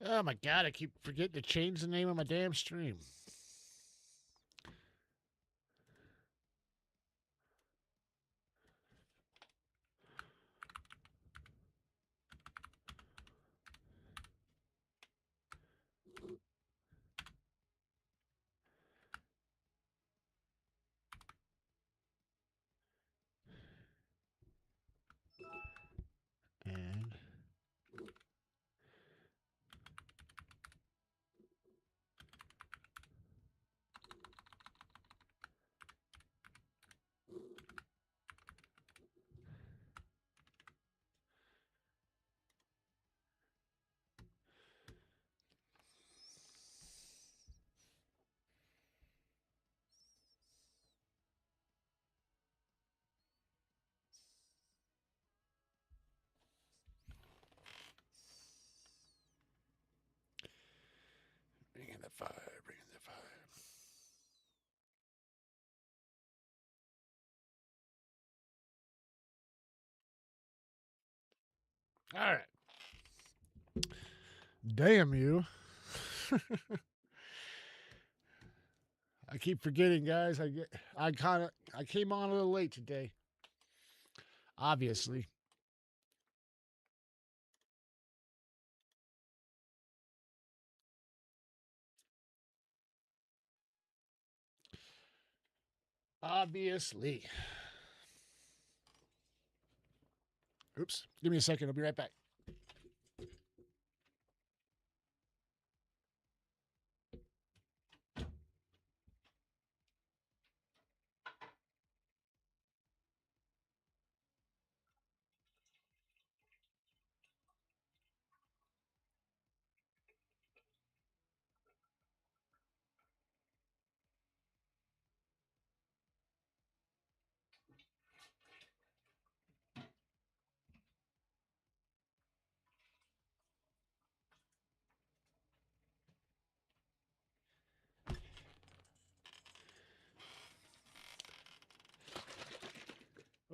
Oh my god, I keep forgetting to change the name of my damn stream. And bring in the fire, bring in the fire. All right. Damn you. I keep forgetting, guys. I came on a little late today. Obviously. Obviously. Oops. Give me a second. I'll be right back.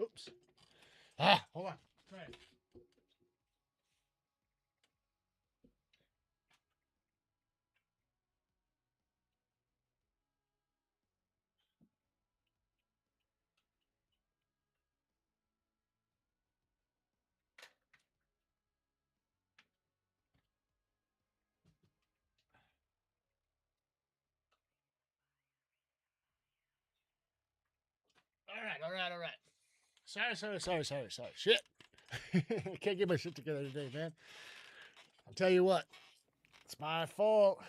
Oops. Hold on. Try it. All right. Sorry. Shit. I can't get my shit together today, man. I'll tell you what. It's my fault.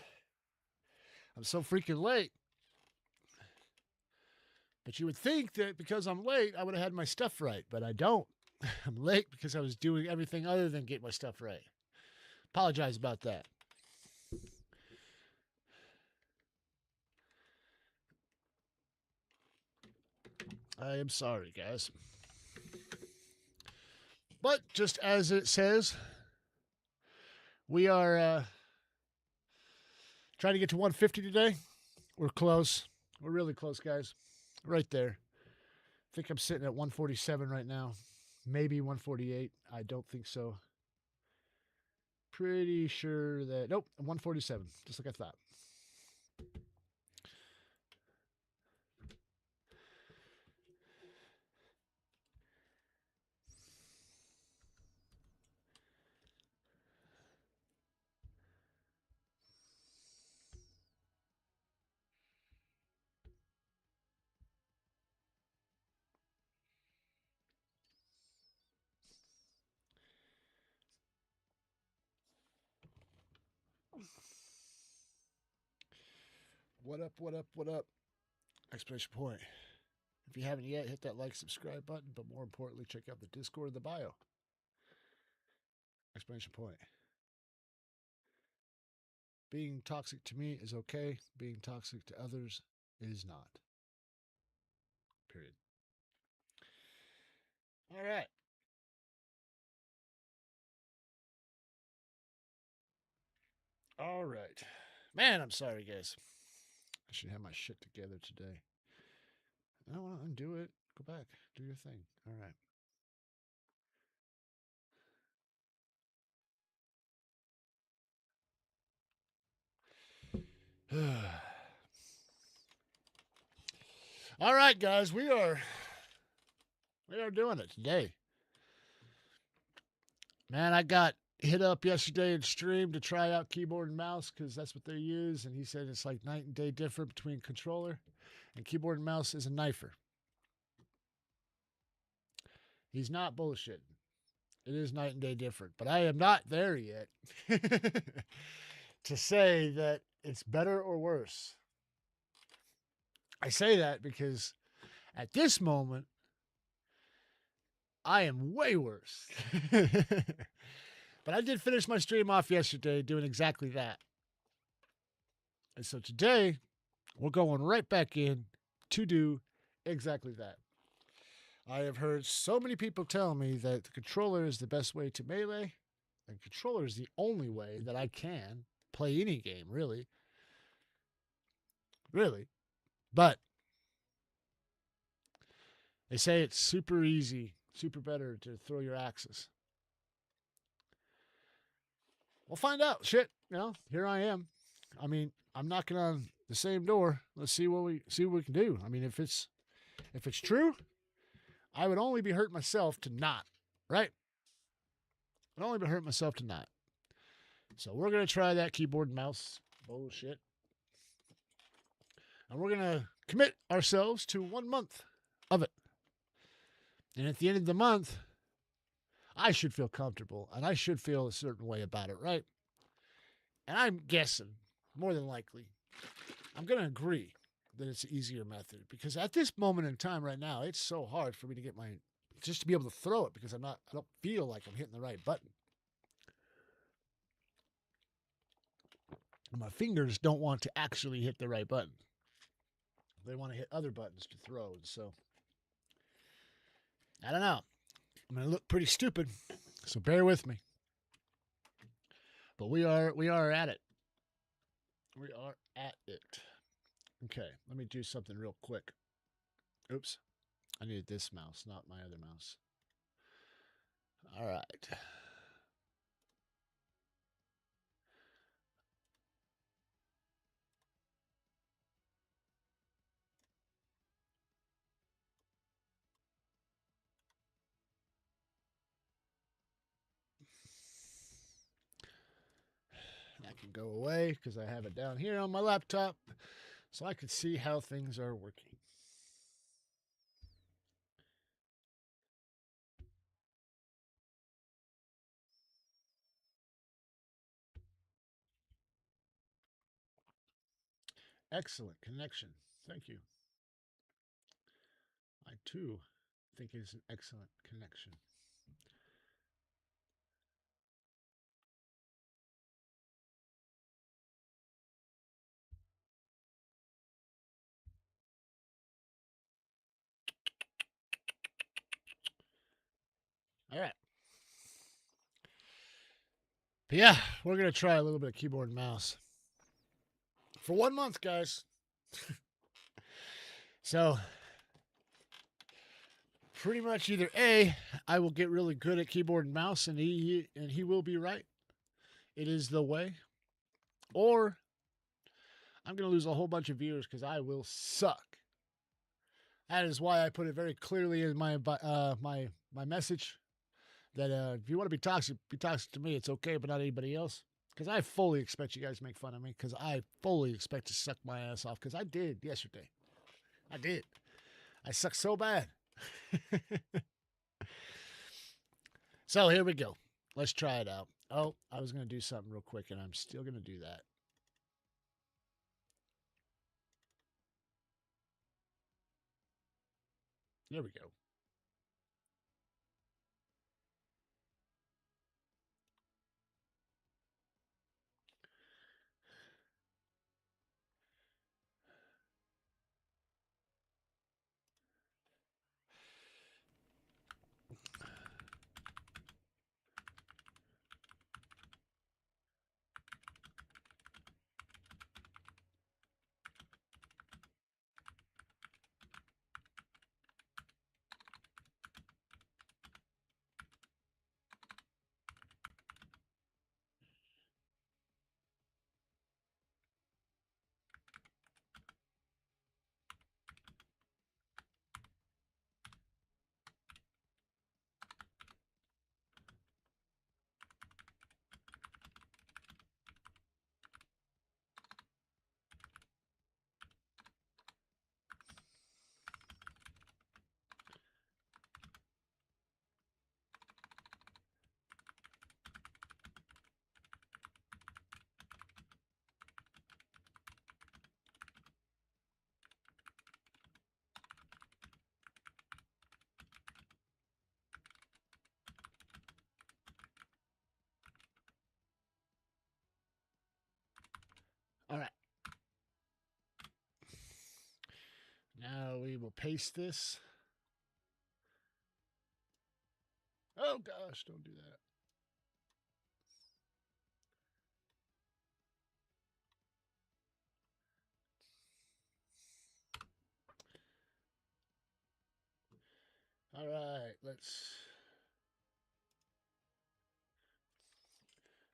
I'm so freaking late. But you would think that because I'm late, I would have had my stuff right, but I don't. I'm late because I was doing everything other than get my stuff right. Apologize about that. I am sorry, guys. But just as it says, we are trying to get to 150 today. We're close. We're really close, guys. Right there. I think I'm sitting at 147 right now. Maybe 148. I don't think so. Pretty sure that. Nope, 147. Just like I thought. What up? Exclamation point. If you haven't yet, hit that like, subscribe button, but more importantly, check out the Discord in the bio. Exclamation point. Being toxic to me is okay. Being toxic to others is not. Period. All right. All right. Man, I'm sorry, guys. I should have my shit together today. I don't want to undo it. Go back. Do your thing. All right. All right, guys, we are doing it today. Man, I got hit up yesterday in stream to try out keyboard and mouse because that's what they use, and he said it's like night and day different between controller and keyboard and mouse is a knifer. He's not bullshitting. It is night and day different, but I am not there yet to say that it's better or worse. I say that because at this moment, I am way worse. But I did finish my stream off yesterday doing exactly that. And so today, we're going right back in to do exactly that. I have heard so many people tell me that the controller is the best way to melee. The controller is the only way that I can play any game, really. Really. But they say it's super easy, super better to throw your axes. We'll find out. Shit, here I am. I mean, I'm knocking on the same door. Let's see what we can do. I mean, if it's true, I would only be hurting myself to not, right? I'd only be hurting myself to not. So we're gonna try that keyboard and mouse bullshit, and we're gonna commit ourselves to 1 month of it. And at the end of the month, I should feel comfortable, and I should feel a certain way about it, right? And I'm guessing, more than likely, I'm going to agree that it's an easier method. Because at this moment in time right now, it's so hard for me to get just to be able to throw it because I don't feel like I'm hitting the right button. My fingers don't want to actually hit the right button. They want to hit other buttons to throw. So, I don't know. I'm going to look pretty stupid, so bear with me. But we are at it. We are at it. Okay, let me do something real quick. Oops. I needed this mouse, not my other mouse. All right. That can go away because I have it down here on my laptop so I can see how things are working. Excellent connection. Thank you. I too think it's an excellent connection. All right. But yeah, we're going to try a little bit of keyboard and mouse for 1 month, guys. So, pretty much either A, I will get really good at keyboard and mouse and he will be right. It is the way. Or I'm going to lose a whole bunch of viewers because I will suck. That is why I put it very clearly in my my message that if you want to be toxic to me. It's okay, but not anybody else. Because I fully expect you guys to make fun of me. Because I fully expect to suck my ass off. Because I did yesterday. I did. I sucked so bad. So here we go. Let's try it out. Oh, I was going to do something real quick, and I'm still going to do that. There we go. we will paste this. Oh gosh, don't do that. All right, let's.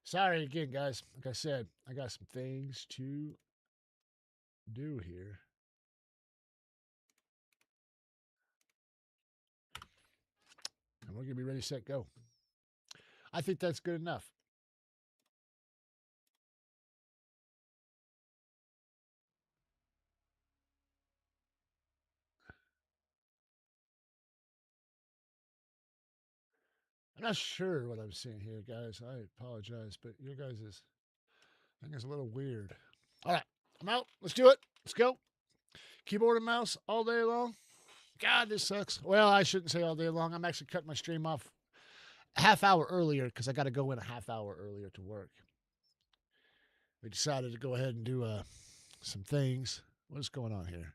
Sorry again, guys. Like I said, I got some things to do here. And we're going to be ready, set, go. I think that's good enough. I'm not sure what I'm seeing here, guys. I apologize, but your guys' thing is a little weird. All right, I'm out. Let's do it. Let's go. Keyboard and mouse all day long. God, this sucks. Well, I shouldn't say all day long. I'm actually cutting my stream off a half hour earlier because I got to go in a half hour earlier to work. We decided to go ahead and do some things. What is going on here?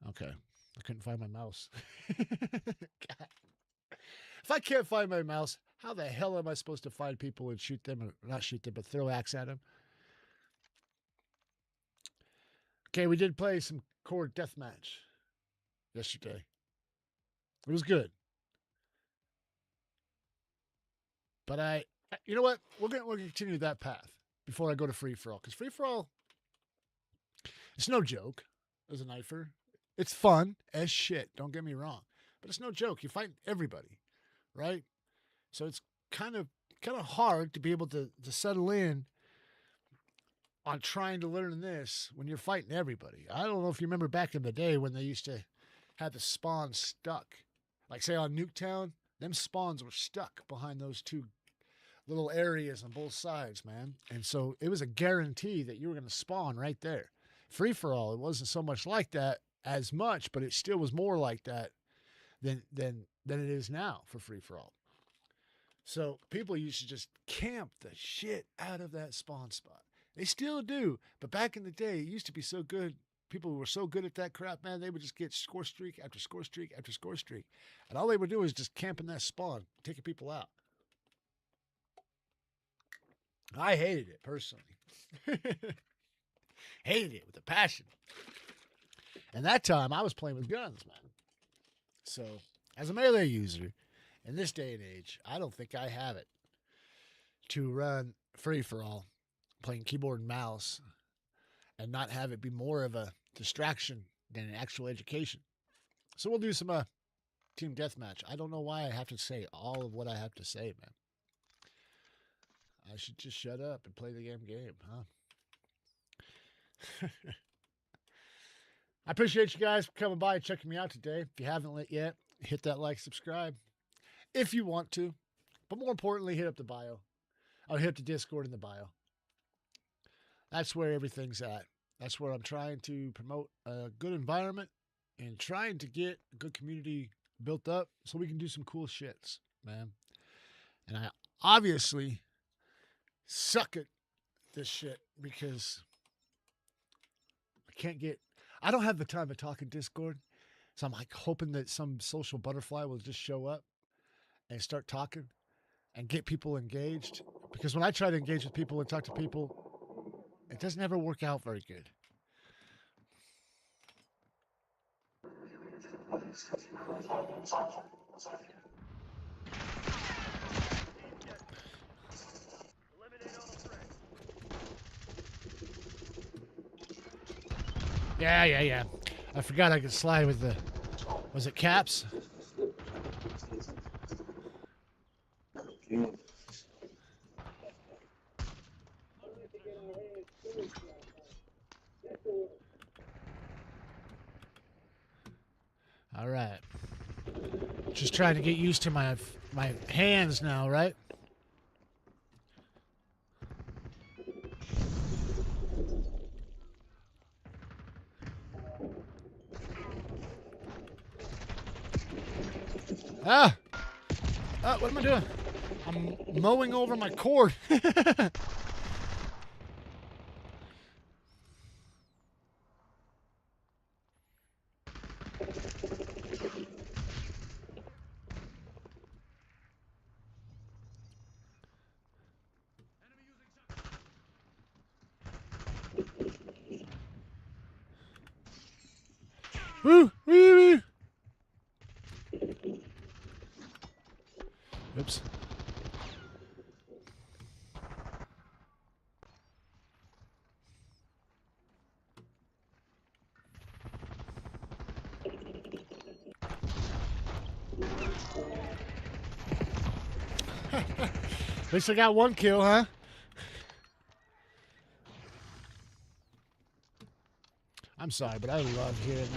Okay. I couldn't find my mouse. God. If I can't find my mouse, how the hell am I supposed to find people and shoot them? Or not shoot them, but throw axe at them? Okay, we did play some core deathmatch yesterday. It was good. But you know what? We're gonna continue that path before I go to free for all, because free for all, it's no joke. As a knifer, it's fun as shit. Don't get me wrong, but it's no joke. You fight everybody, right? So it's kind of hard to be able to settle in on trying to learn this when you're fighting everybody. I don't know if you remember back in the day when they used to have the spawns stuck. Like, say, on Nuketown, them spawns were stuck behind those two little areas on both sides, man. And so it was a guarantee that you were going to spawn right there. Free-for-all, it wasn't so much like that as much, but it still was more like that than it is now for free-for-all. So people used to just camp the shit out of that spawn spot. They still do, but back in the day, it used to be so good. People were so good at that crap, man, they would just get score streak after score streak after score streak. And all they would do is just camp in that spawn, taking people out. I hated it, personally. Hated it with a passion. And that time, I was playing with guns, man. So, as a melee user, in this day and age, I don't think I have it to run free-for-all, playing keyboard and mouse, and not have it be more of a distraction than an actual education. So we'll do some team deathmatch. I don't know why I have to say all of what I have to say, man. I should just shut up and play the damn game, huh? I appreciate you guys for coming by and checking me out today. If you haven't yet, hit that like, subscribe if you want to. But more importantly, hit up the bio. Or hit up the Discord in the bio. That's where everything's at. That's where I'm trying to promote a good environment and trying to get a good community built up so we can do some cool shits, man. And I obviously suck at this shit because I don't have the time to talk in Discord. So I'm like hoping that some social butterfly will just show up and start talking and get people engaged. Because when I try to engage with people and talk to people, it doesn't ever work out very good. Yeah. I forgot I could slide with the, was it caps? All right. Just trying to get used to my hands now, right? What am I doing? I'm mowing over my cord. Woo! Wee wee! Oops. At least I got one kill, huh? I'm sorry, but I love hearing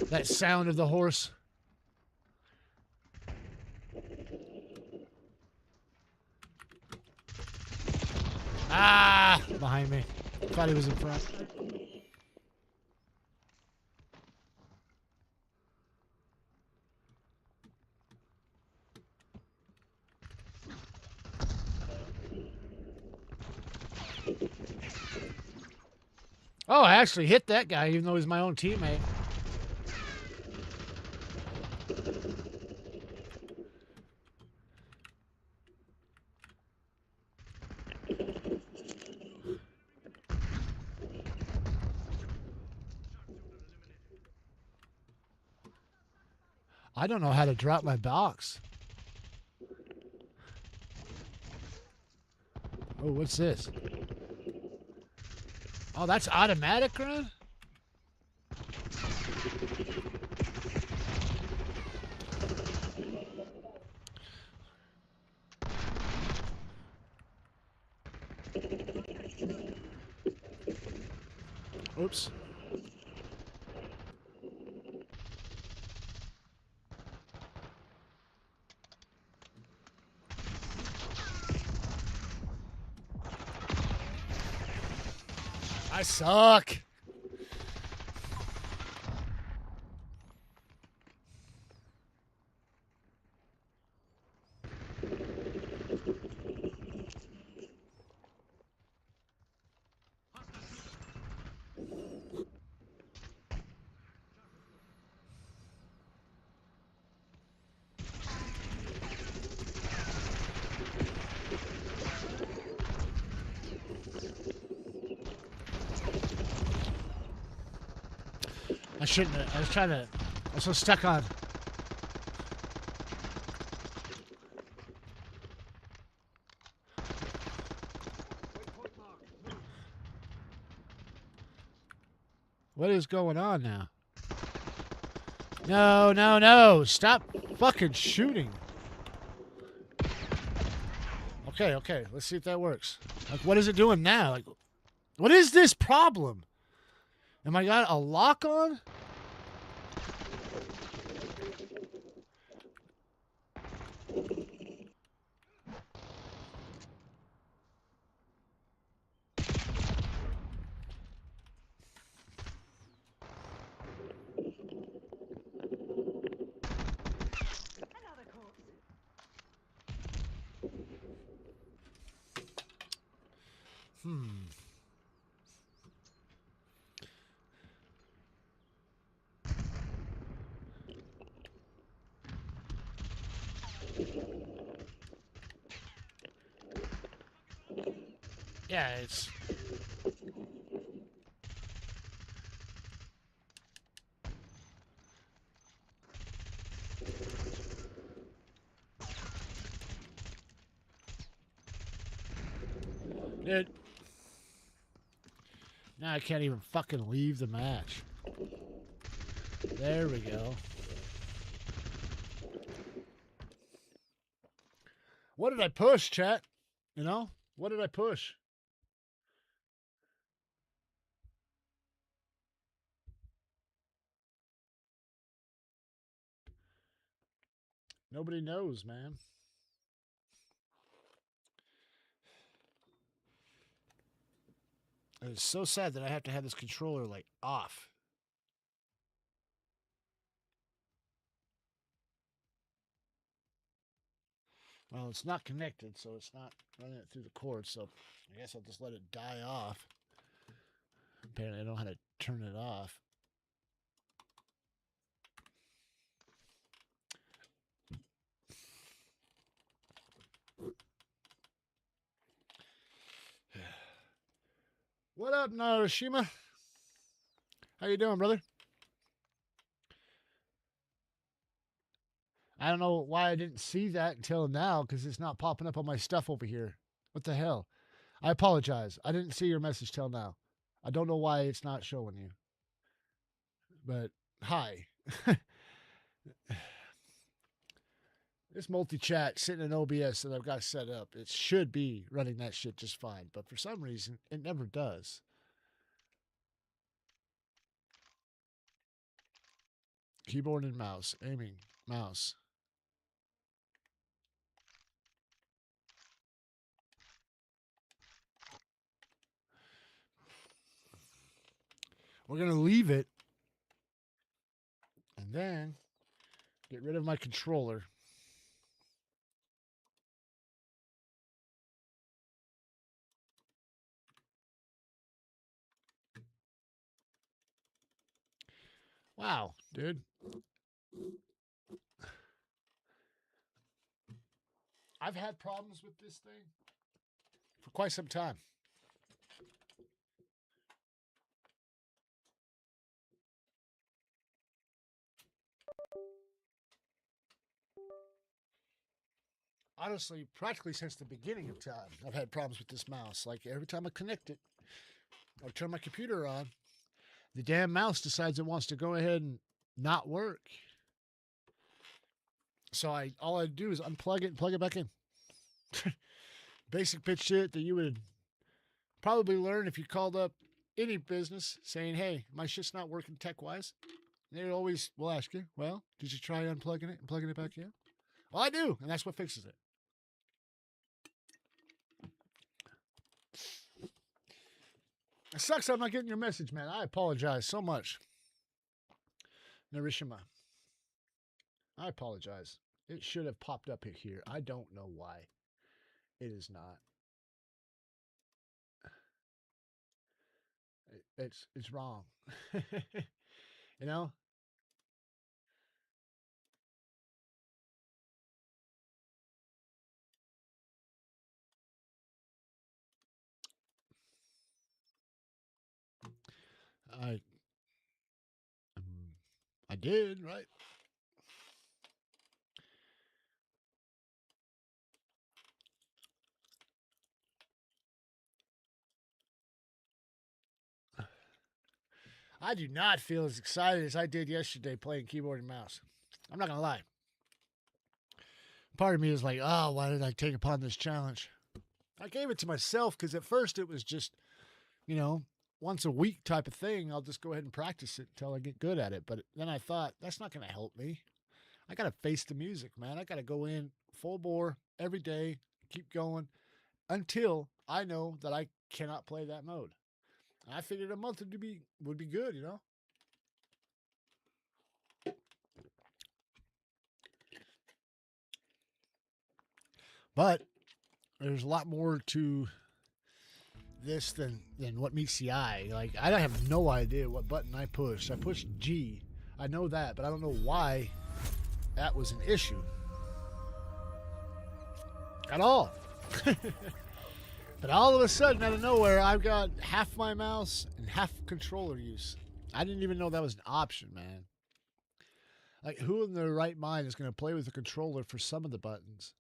that sound of the horse. Ah! Behind me. Thought he was in front. Oh, I actually hit that guy, even though he's my own teammate. I don't know how to drop my box. Oh, what's this? Oh, that's automatic run? Oops. I suck. I shouldn't have. I was so stuck on. What is going on now? No, no, no. Stop fucking shooting. Okay, okay. Let's see if that works. Like, what is it doing now? Like, what is this problem? Am I got a lock on? Yeah, it's... Dude. Now I can't even fucking leave the match. There we go. What did I push, chat? You know? What did I push? Nobody knows, man. It's so sad that I have to have this controller, like, off. Well, it's not connected, so it's not running it through the cord, so I guess I'll just let it die off. Apparently I don't know how to turn it off. What up, Narashima? How you doing, brother? I don't know why I didn't see that until now because it's not popping up on my stuff over here. What the hell? I apologize. I didn't see your message till now. I don't know why it's not showing you. But hi. This multi-chat sitting in OBS that I've got set up, it should be running that shit just fine. But for some reason, it never does. Keyboard and mouse. Aiming. Mouse. We're going to leave it. And then get rid of my controller. Wow, dude. I've had problems with this thing for quite some time. Honestly, practically since the beginning of time, I've had problems with this mouse. Like every time I connect it or turn my computer on, the damn mouse decides it wants to go ahead and not work. So all I do is unplug it and plug it back in. Basic bitch shit that you would probably learn if you called up any business saying, "Hey, my shit's not working tech wise." They always will ask you, "Well, did you try unplugging it and plugging it back in?" Well, I do, and that's what fixes it. It sucks I'm not getting your message, man. I apologize so much. Narishima. I apologize. It should have popped up here. I don't know why. It is not. It's wrong. You know? I I did, right? I do not feel as excited as I did yesterday playing keyboard and mouse. I'm not going to lie. Part of me is like, oh, why did I take upon this challenge? I gave it to myself because at first it was just, you know, once a week type of thing. I'll just go ahead and practice it until I get good at it. But then I thought, that's not going to help me. I got to face the music, man. I got to go in full bore every day, keep going until I know that I cannot play that mode. I figured a month would be good, you know. But there's a lot more to this than what meets the eye. Like I have no idea what button I pushed. I pushed G. I know that, but I don't know why that was an issue at all. But all of a sudden, out of nowhere, I've got half my mouse and half controller use. I didn't even know that was an option, man. Like, who in their right mind is going to play with a controller for some of the buttons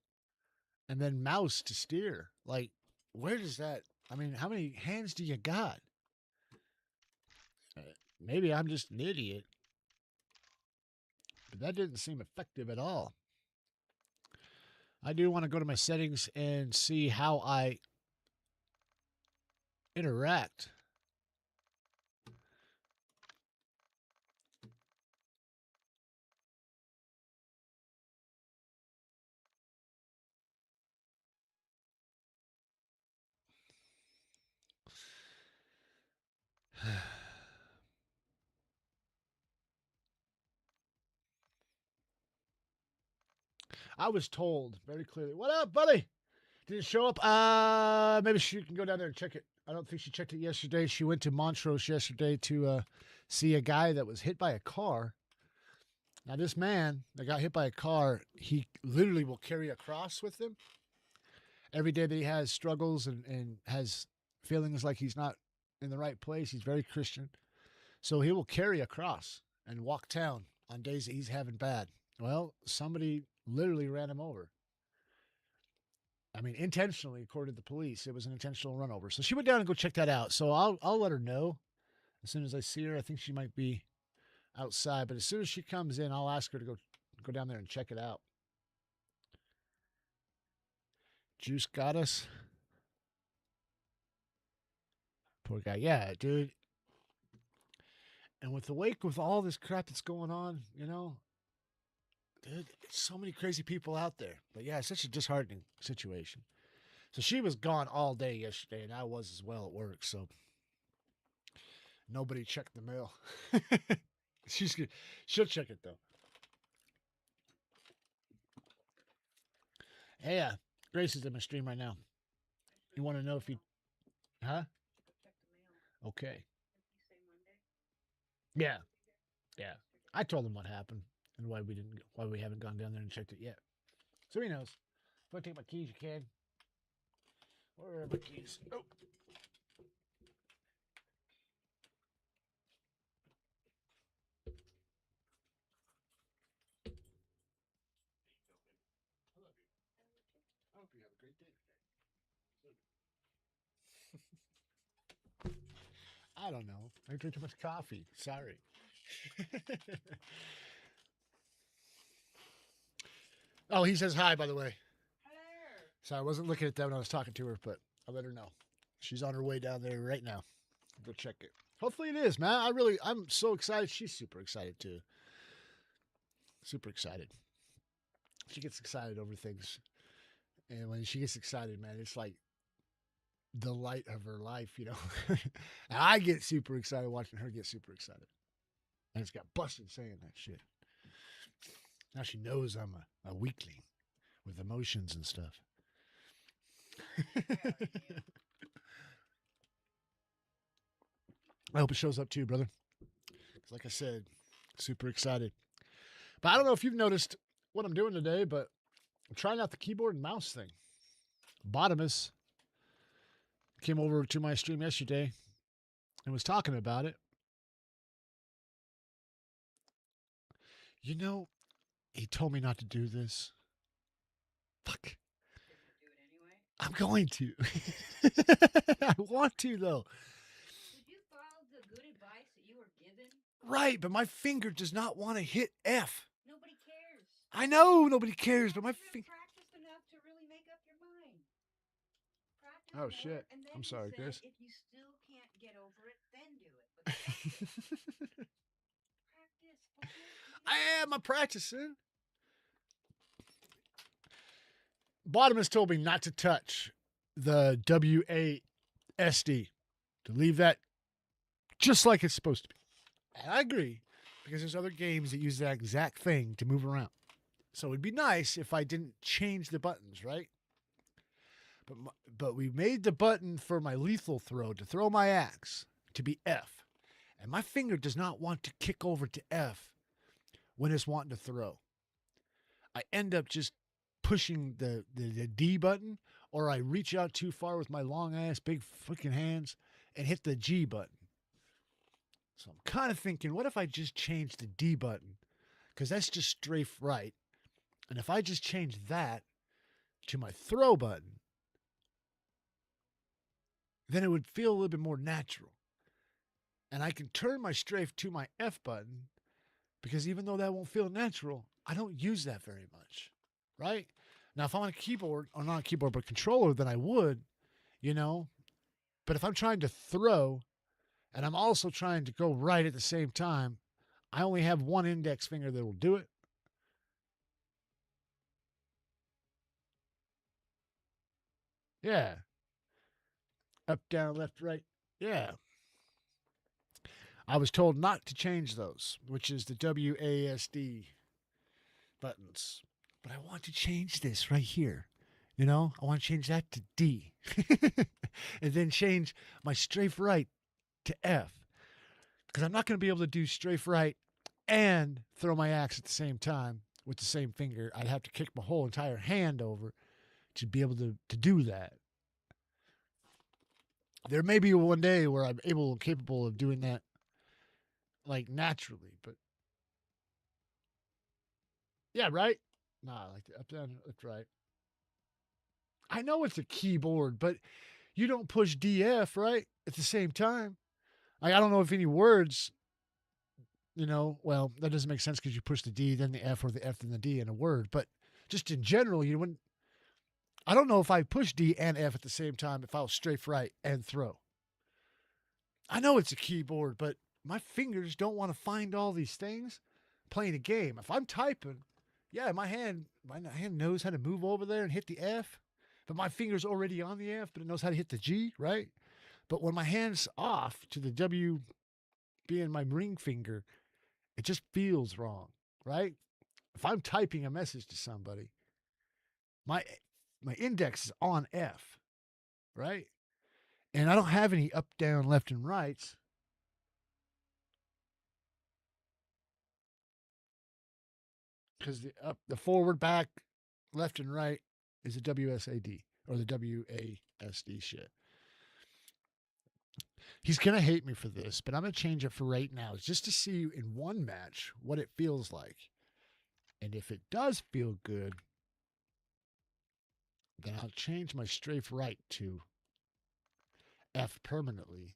and then mouse to steer? Like, where does that? I mean, how many hands do you got? Maybe I'm just an idiot, but that didn't seem effective at all. I do want to go to my settings and see how I interact. I was told very clearly, "What up, buddy? Did it show up? Maybe she can go down there and check it. I don't think she checked it yesterday. She went to Montrose yesterday to see a guy that was hit by a car. Now, this man that got hit by a car, he literally will carry a cross with him every day that he has struggles and has feelings like he's not in the right place. He's very Christian. So he will carry a cross and walk town on days that he's having bad. Well, somebody literally ran him over. I mean, intentionally, according to the police, it was an intentional run over. So she went down and go check that out. So I'll let her know as soon as I see her. I think she might be outside, but as soon as she comes in, I'll ask her to go down there and check it out. Juice got us. Poor guy. Yeah, dude. And with all this crap that's going on, dude, so many crazy people out there. But yeah, it's such a disheartening situation. So she was gone all day yesterday, and I was as well at work. So nobody checked the mail. She'll check it though. Hey, Grace is in my stream right now. You want to know if you, huh? Okay. Yeah, yeah. I told him what happened and why we haven't gone down there and checked it yet. So he knows. If I take my keys, you can. Where are my keys? Oh. I hope you have a great day today. I don't know. I drink too much coffee. Sorry. Oh, he says hi, by the way. Hello. So I wasn't looking at that when I was talking to her, but I'll let her know. She's on her way down there right now. Go check it. Hopefully it is, man. I'm so excited. She's super excited too. Super excited. She gets excited over things. And when she gets excited, man, it's like the light of her life, And I get super excited watching her get super excited. And it's got busted saying that shit. Now she knows I'm a weakling with emotions and stuff. I hope it shows up too, brother. Because like I said, super excited. But I don't know if you've noticed what I'm doing today, but I'm trying out the keyboard and mouse thing. Bottomus came over to my stream yesterday and was talking about it. He told me not to do this. Fuck. I'm going to. I want to, though. Did you follow the good advice that you were given? Right, but my finger does not want to hit F. Nobody cares. I know nobody cares, but my finger. Practiced enough to really make up your mind. Practice Oh, more, shit. and then I'm sorry, Chris. If you still can't get over it, then do it. But practice. I'm practicing. Bottomus told me not to touch the WASD, to leave that just like it's supposed to be. And I agree, because there's other games that use that exact thing to move around. So it'd be nice if I didn't change the buttons, right? But we made the button for my lethal throw, to throw my axe, to be F. And my finger does not want to kick over to F when it's wanting to throw. I end up just pushing the D button, or I reach out too far with my long ass big fucking hands and hit the G button. So I'm kind of thinking, what if I just change the D button? Because that's just strafe right. And if I just change that to my throw button, then it would feel a little bit more natural. And I can turn my strafe to my F button, because even though that won't feel natural, I don't use that very much. Right? Now, if I'm on a keyboard, or not a keyboard, but a controller, then I would, But if I'm trying to throw, and I'm also trying to go right at the same time, I only have one index finger that will do it. Yeah. Up, down, left, right. Yeah. I was told not to change those, which is the WASD buttons. But I want to change this right here. I want to change that to D. And then change my strafe right to F. Because I'm not going to be able to do strafe right and throw my axe at the same time with the same finger. I'd have to kick my whole entire hand over to be able to do that. There may be one day where I'm able and capable of doing that like naturally, but yeah, right? Nah, like the up, down, left, right. I know it's a keyboard, but you don't push DF, right? At the same time. Like, I don't know if any words, well, that doesn't make sense because you push the D, then the F, or the F, then the D in a word. But just in general, you wouldn't. I don't know if I push D and F at the same time if I was strafe right and throw. I know it's a keyboard, but my fingers don't want to find all these things playing a game. If I'm typing, yeah, my hand knows how to move over there and hit the F, but my finger's already on the F, but it knows how to hit the G, right? But when my hand's off to the W being my ring finger, it just feels wrong, right? If I'm typing a message to somebody, my my index is on F, right? And I don't have any up, down, left, and rights. Because the forward, back, left, and right is a WSAD or the WASD shit. He's gonna hate me for this, but I'm gonna change it for right now, just to see in one match what it feels like. And if it does feel good, then I'll change my strafe right to F permanently.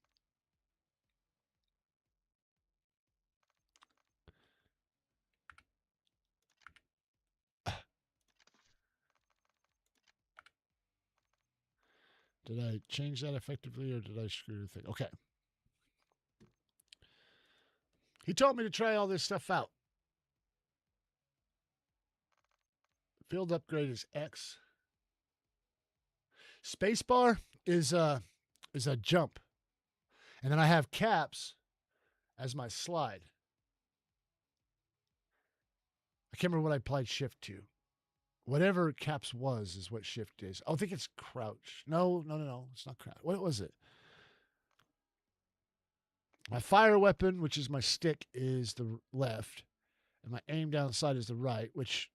Did I change that effectively or did I screw the thing? Okay. He told me to try all this stuff out. Field upgrade is X. Spacebar is a jump. And then I have caps as my slide. I can't remember what I applied shift to. Whatever caps was is what shift is. I think it's crouch. No. It's not crouch. What was it? My fire weapon, which is my stick, is the left. And my aim down sight is the right, which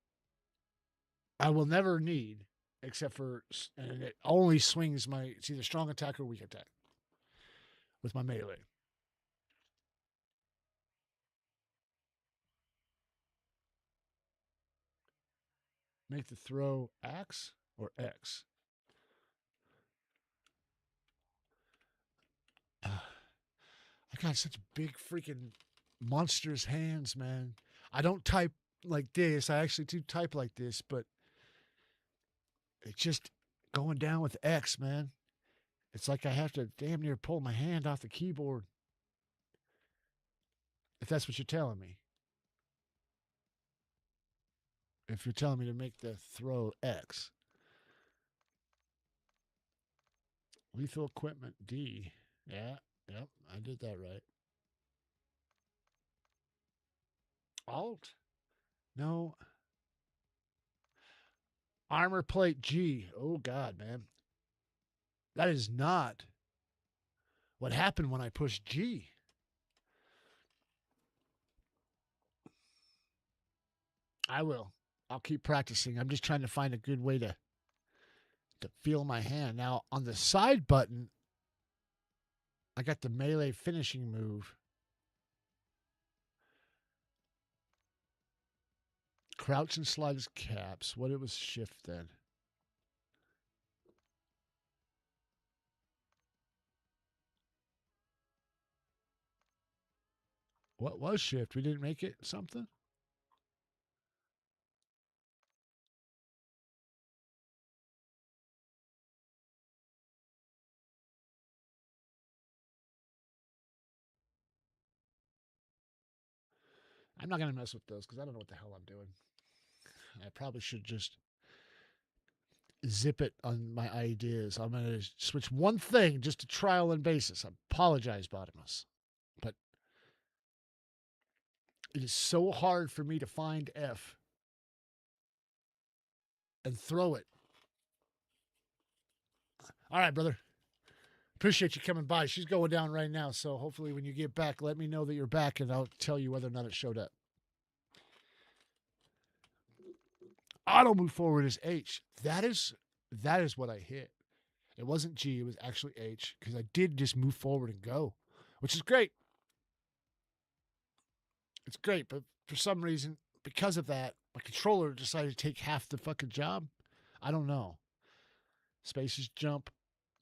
I will never need except for, and it only swings it's either strong attack or weak attack with my melee. Make the throw axe or X. I got such big freaking monstrous hands, man. I don't type like this. I actually do type like this, but it's just going down with X, man. It's like I have to damn near pull my hand off the keyboard. If that's what you're telling me. If you're telling me to make the throw X. Lethal equipment D. Yeah, yep, I did that right. Alt? No. Armor plate G. Oh, God, man. That is not what happened when I pushed G. I will. I'll keep practicing. I'm just trying to find a good way to feel my hand. Now, on the side button, I got the melee finishing move. Crouch and slide is caps. What it was shift then? What was shift? We didn't make it something? I'm not going to mess with those because I don't know what the hell I'm doing. I probably should just zip it on my ideas. I'm going to switch one thing just to trial and basis. I apologize, Bottomus. But it is so hard for me to find F and throw it. All right, brother. Appreciate you coming by. She's going down right now, so hopefully when you get back, let me know that you're back, and I'll tell you whether or not it showed up. Auto move forward is H. That is what I hit. It wasn't G, it was actually H, because I did just move forward and go, which is great. It's great, but for some reason, because of that, my controller decided to take half the fucking job. I don't know. Spaces jump,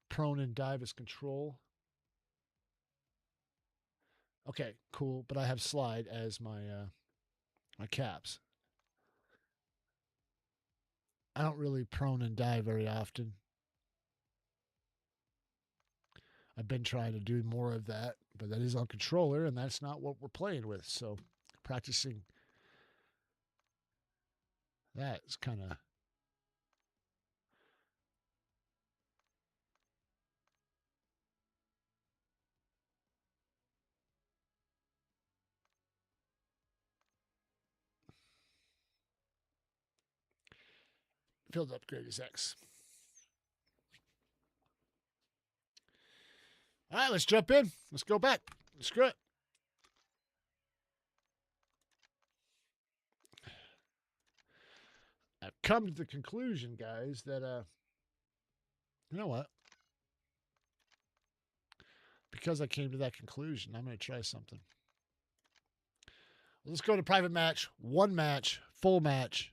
prone and dive as control. Okay, cool, but I have slide as my caps. I don't really prone and dive very often. I've been trying to do more of that, but that is on controller, and that's not what we're playing with. So practicing that is kind of. Field upgrade is X. All right, let's jump in. Let's go back. Screw it. I've come to the conclusion, guys, that you know what? Because I came to that conclusion, I'm going to try something. Let's go to private match, one match, full match.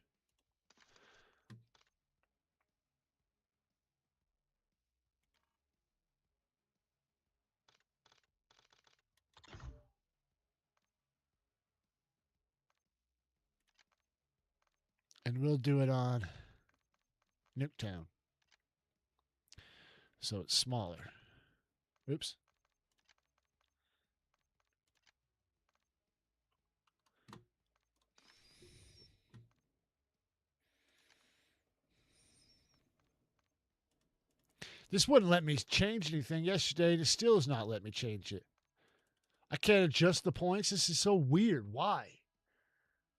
And we'll do it on Nuketown. So it's smaller. Oops. This wouldn't let me change anything yesterday, and it still has not let me change it. I can't adjust the points. This is so weird. Why?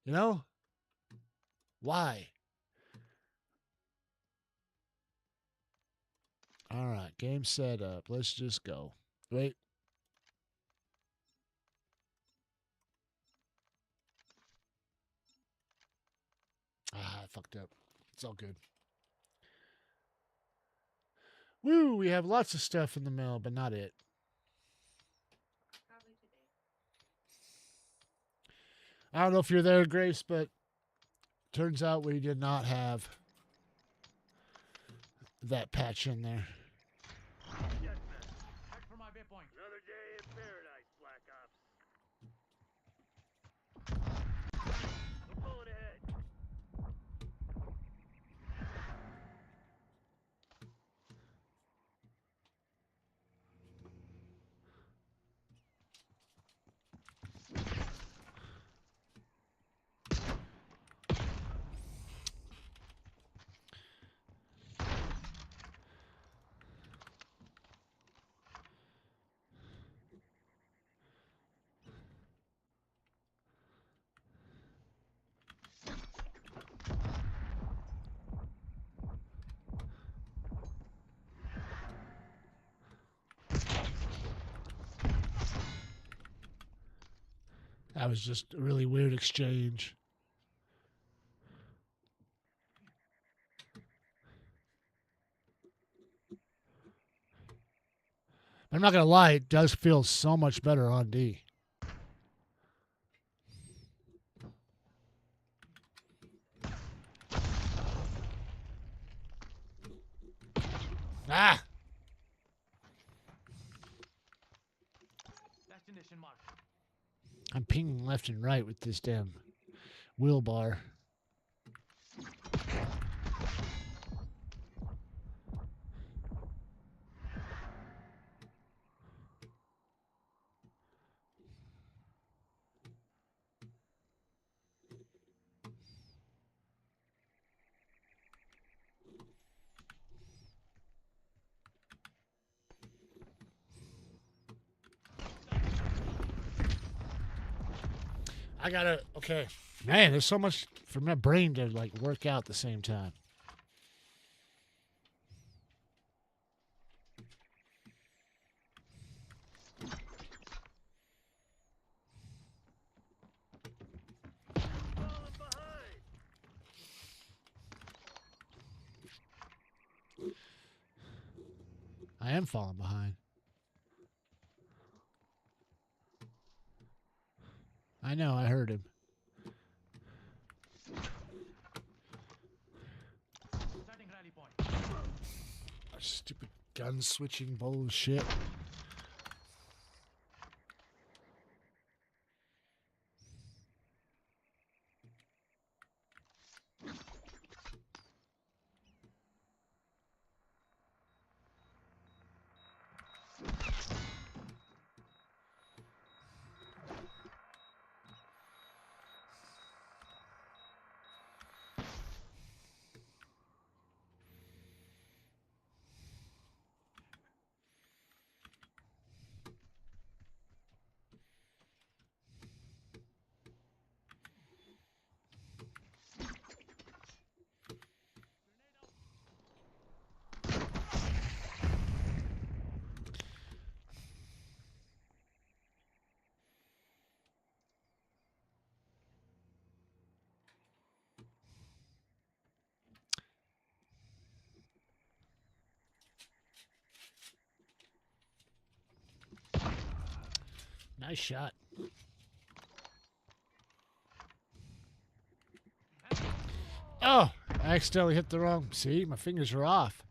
You know? Why? All right, game set up. Let's just go. Wait. I fucked up. It's all good. Woo, we have lots of stuff in the mail, but not it. Probably today. I don't know if you're there, Grace, but turns out we did not have that patch in there. Yes, sir. Head for my waypoint. Another day in paradise, Black Ops. I'm going ahead. That was just a really weird exchange. I'm not going to lie, it does feel so much better on D. Ah! Destination mark. I'm pinging left and right with this damn wheel bar. I gotta, okay. Man, there's so much for my brain to like work out at the same time. Falling behind. I am falling behind. I know, I heard him. Starting rally point. Stupid gun switching bullshit. Nice shot. Oh, I accidentally hit the wrong. See, my fingers are off.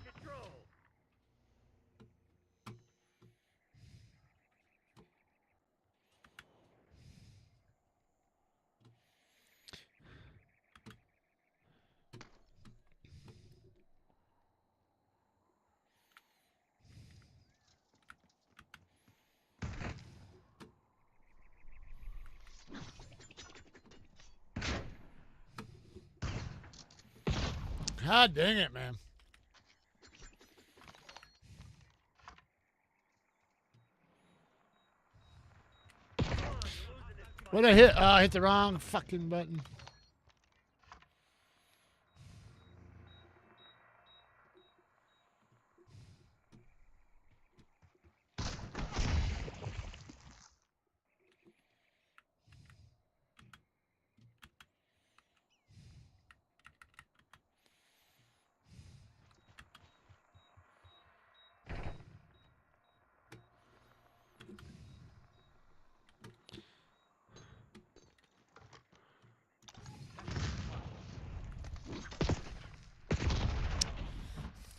Control. God dang it, man. What did I hit? I hit the wrong fucking button.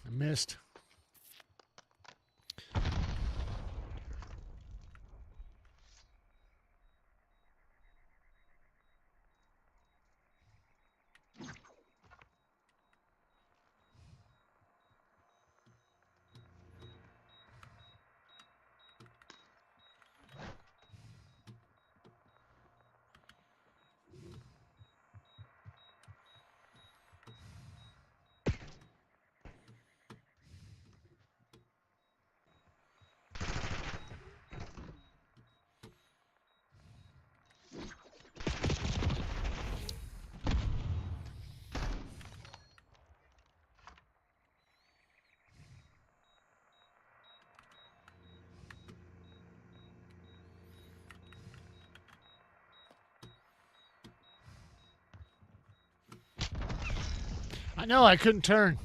I missed. I know I couldn't turn.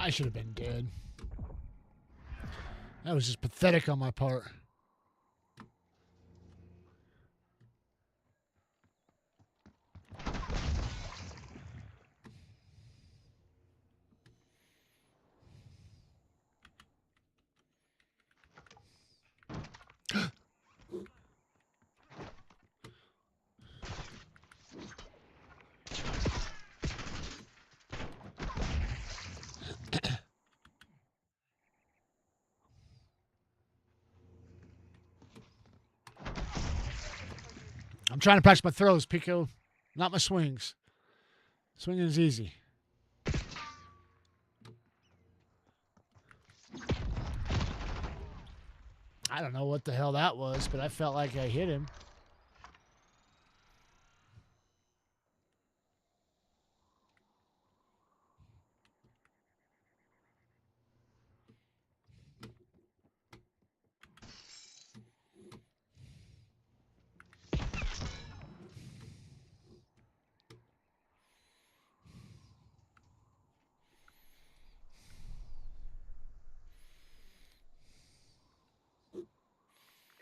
I should have been dead. That was just pathetic on my part. I'm trying to practice my throws, Pico. Not my swings. Swinging is easy. I don't know what the hell that was, but I felt like I hit him.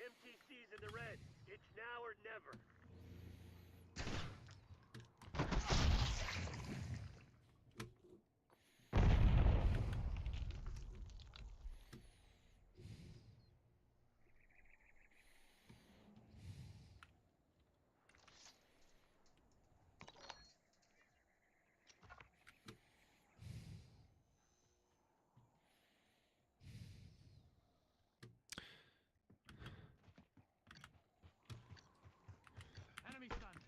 MTC's in the red. It's now or never. Enemy stunned.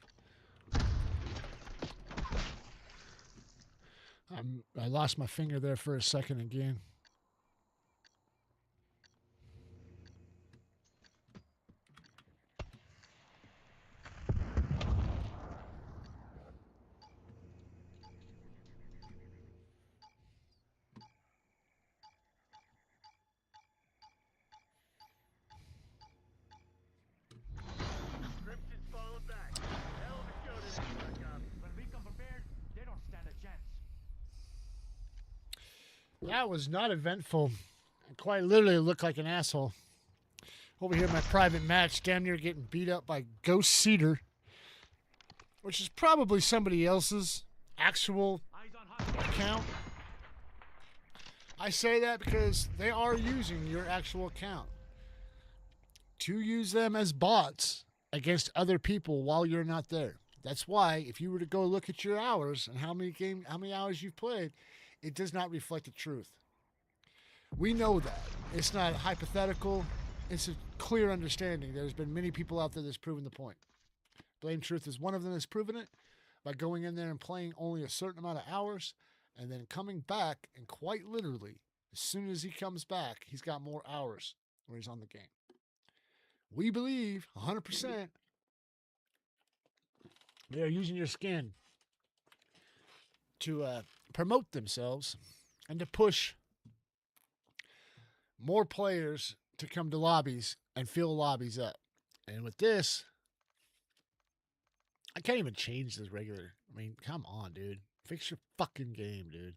I lost my finger there for a second again. Crimson's falling back. Hell of a show today, Buttercup. When we come prepared, they don't stand a chance. That was not eventful. I quite literally looked like an asshole. Over here in my private match, damn near getting beat up by Ghost Cedar, which is probably somebody else's actual Eyes on hot. account. I say that because they are using your actual account to use them as bots against other people while you're not there. That's why if you were to go look at your hours and how many hours you've played, it does not reflect the truth. We know that. It's not hypothetical. It's a clear understanding. There's been many people out there that's proven the point. Blame Truth is one of them that's proven it by going in there and playing only a certain amount of hours and then coming back, and quite literally, as soon as he comes back, he's got more hours where he's on the game. We believe 100% they are using your skin to promote themselves and to push more players to come to lobbies and fill lobbies up. And with this, I can't even change this regular. I mean, come on, dude. Fix your fucking game, dude.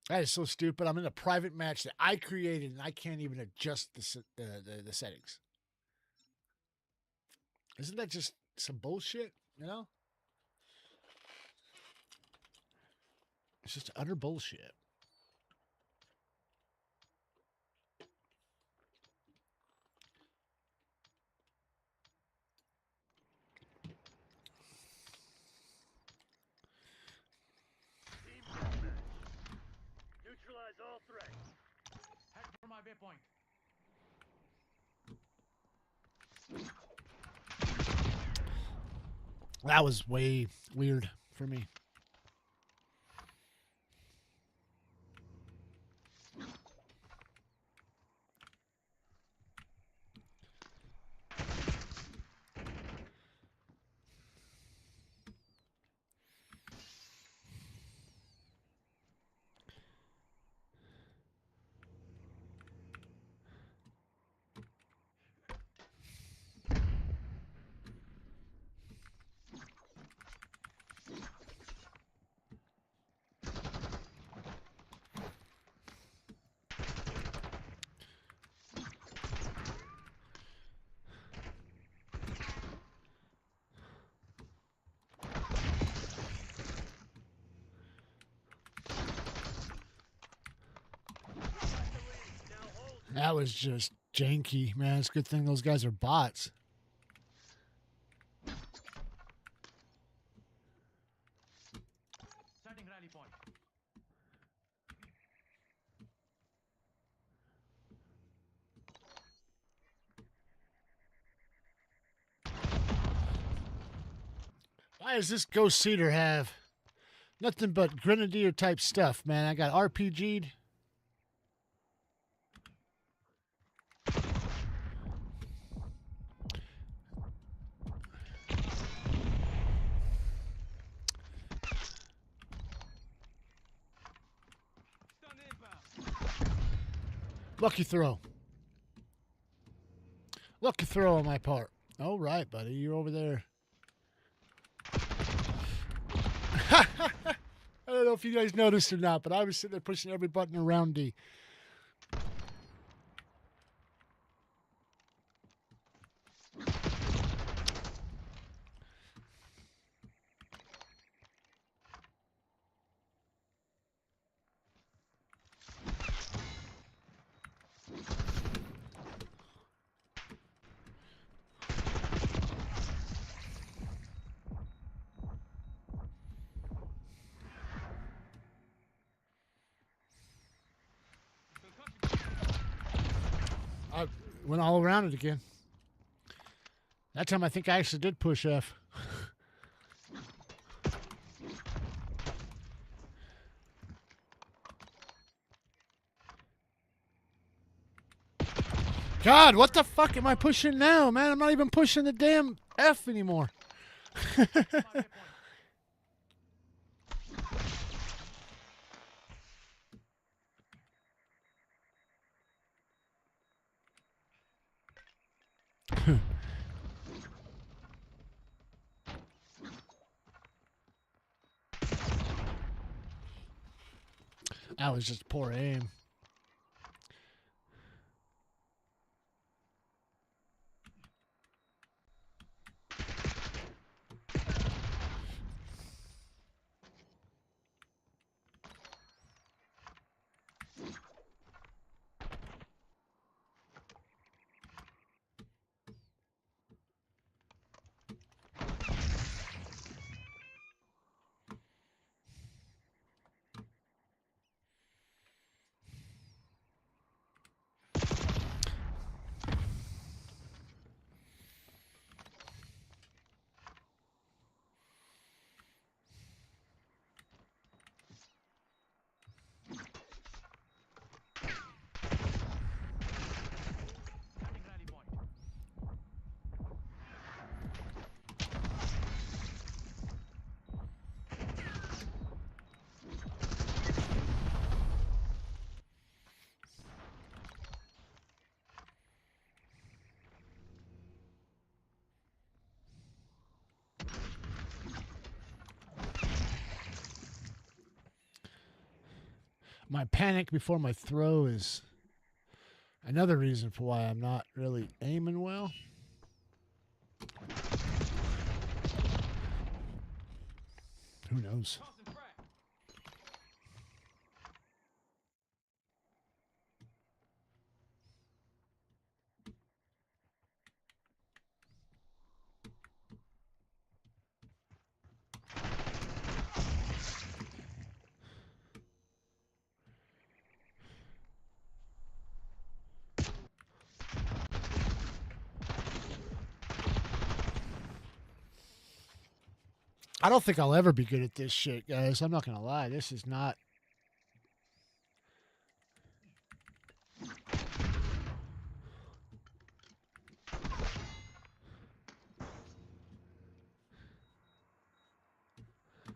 That is so stupid. I'm in a private match that I created, and I can't even adjust the settings. Isn't that just some bullshit, you know? It's just utter bullshit. Team deathmatch. Neutralize all threats. Head for my waypoint. That was way weird for me. That was just janky, man. It's a good thing those guys are bots. Setting rally point. Why does this Ghost Cedar have nothing but grenadier type stuff, man? I got RPG'd. Stun inbound. Lucky throw. Lucky throw on my part. All right, buddy. You're over there. I don't know if you guys noticed or not, but I was sitting there pushing every button around D. I went all around it again. That time I think I actually did push F. God, what the fuck am I pushing now, man? I'm not even pushing the damn F anymore. My hit point. That was just poor aim. Setting rally point. My panic before my throw is another reason for why I'm not really aiming well. Who knows? Tossing frag. I don't think I'll ever be good at this shit, guys. I'm not going to lie. This is not.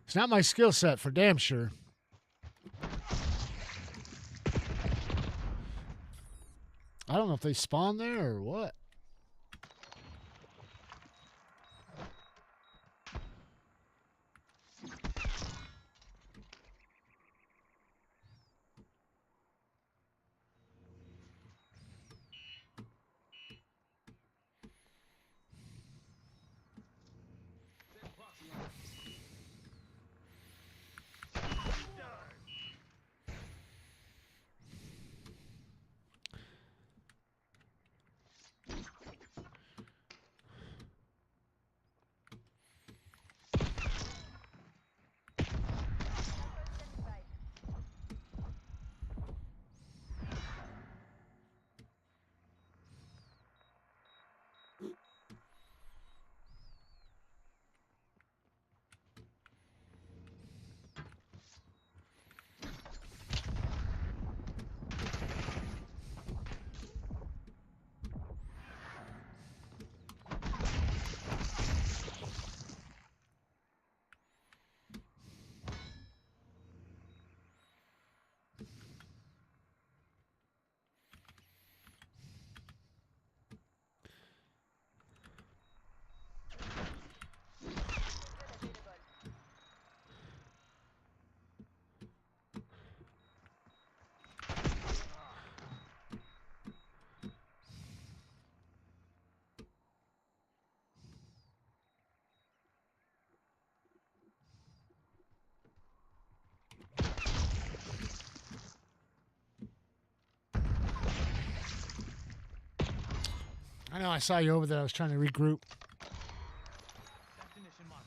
It's not my skill set for damn sure. I don't know if they spawn there or what. Send posse on. I know I saw you over there. I was trying to regroup. Destination marked.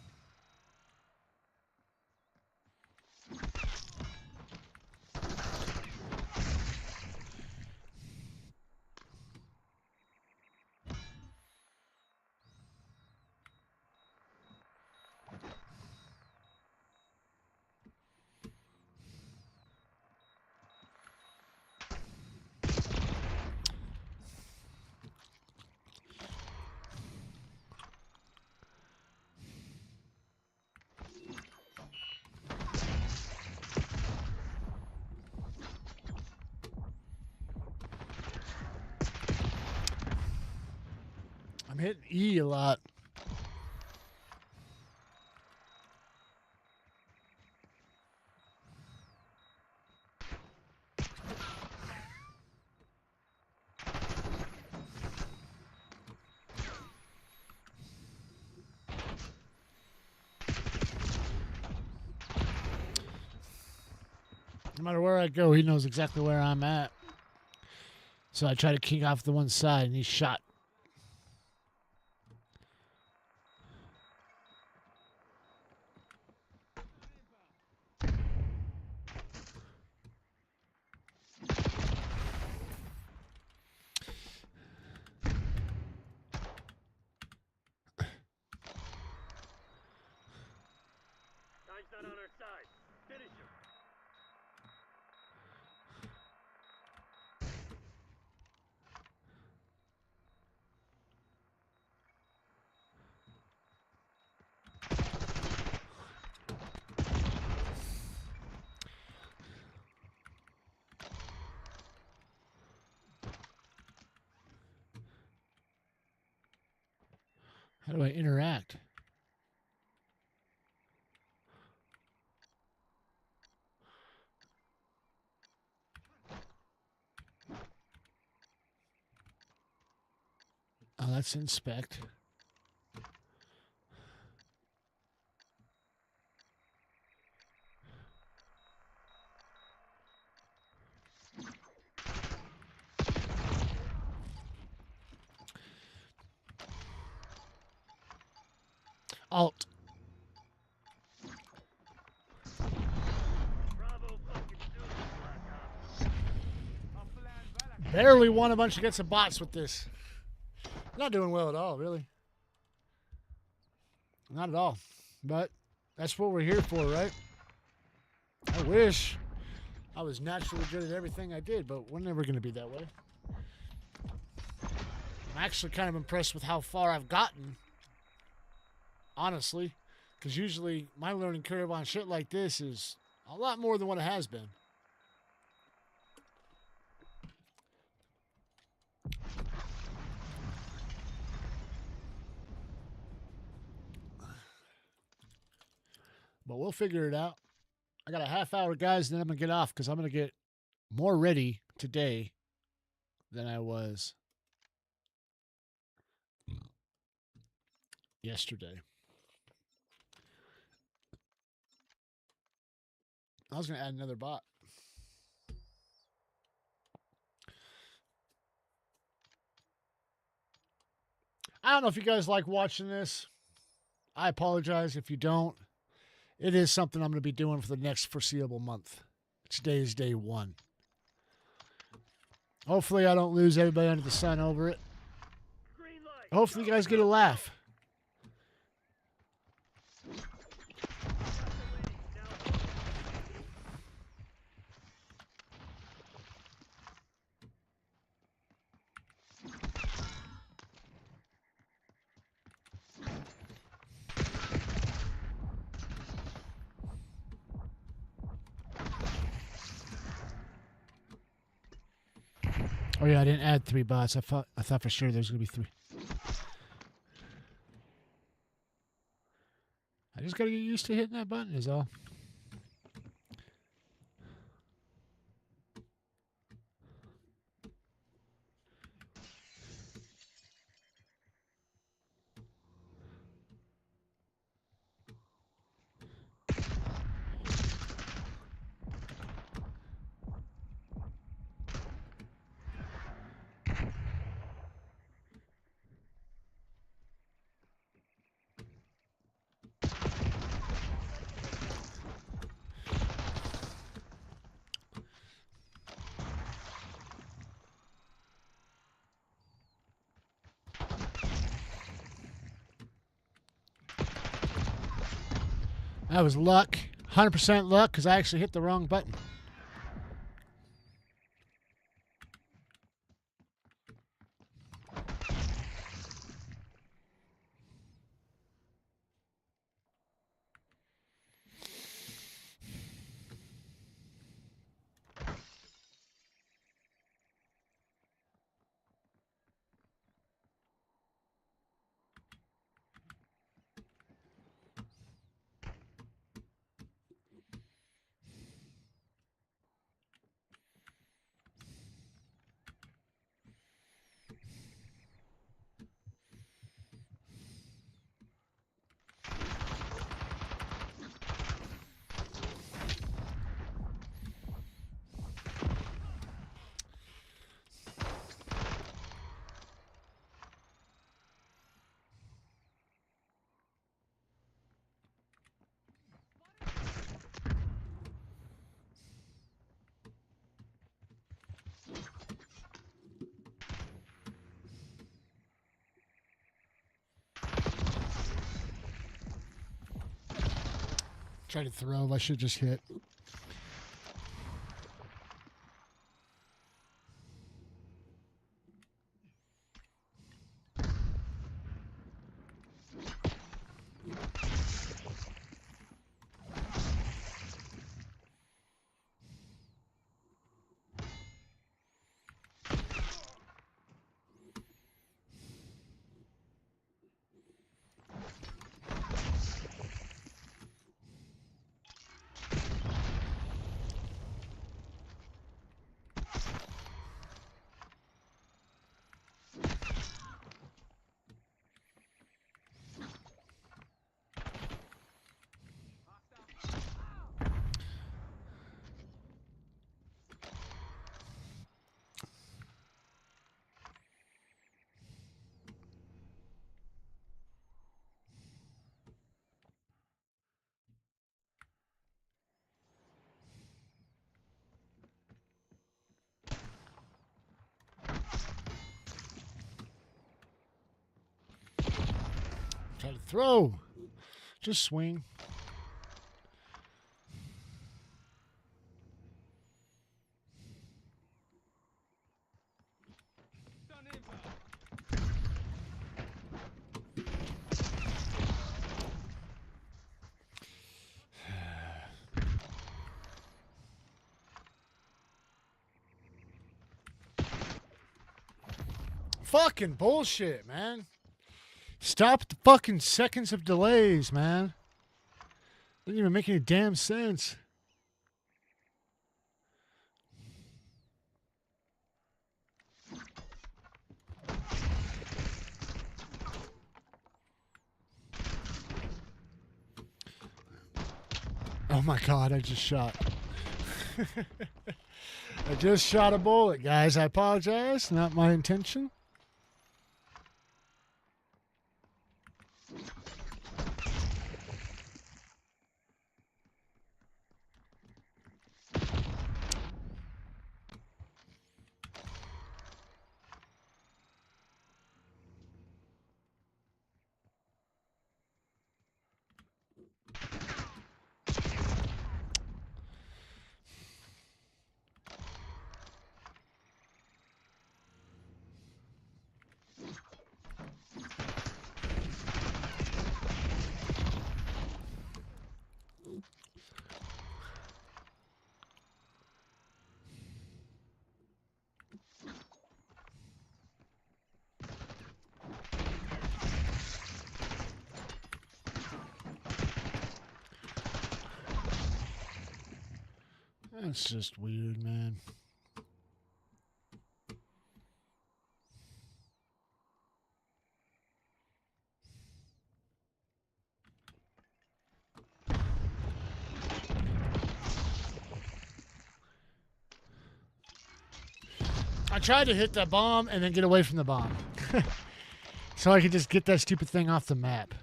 I'm hitting E a lot. No matter where I go, he knows exactly where I'm at. So I try to kick off the one side, and he's shot. Time's not on our side. Finish him. How do I interact? Oh, that's inspect. Alt. Bravo fucking Zulu, Black Ops. Barely won a bunch against the bots with this. Not doing well at all, really. Not at all. But that's what we're here for, right? I wish I was naturally good at everything I did, but we're never going to be that way. I'm actually kind of impressed with how far I've gotten. Honestly. Because usually my learning curve on shit like this is a lot more than what it has been. But we'll figure it out. I got a half hour, guys, and then I'm going to get off because I'm going to get more ready today than I was yesterday. I was going to add another bot. I don't know if you guys like watching this. I apologize if you don't. It is something I'm going to be doing for the next foreseeable month. Today is day one. Hopefully I don't lose everybody under the sun over it. Green light. Hopefully you guys get a laugh. Oh yeah, I didn't add 3 bots. I thought for sure there was gonna be 3. I just gotta get used to hitting that button is all. That was luck. 100% luck because I actually hit the wrong button. Try to throw. I should just hit. Try to throw. Just swing. Fucking bullshit, man. Stop the fucking seconds of delays, man. Doesn't even make any damn sense. Oh my god, I just shot. I just shot a bullet, guys. I apologize. Not my intention. That's just weird, man. I tried to hit that bomb and then get away from the bomb. So I could just get that stupid thing off the map.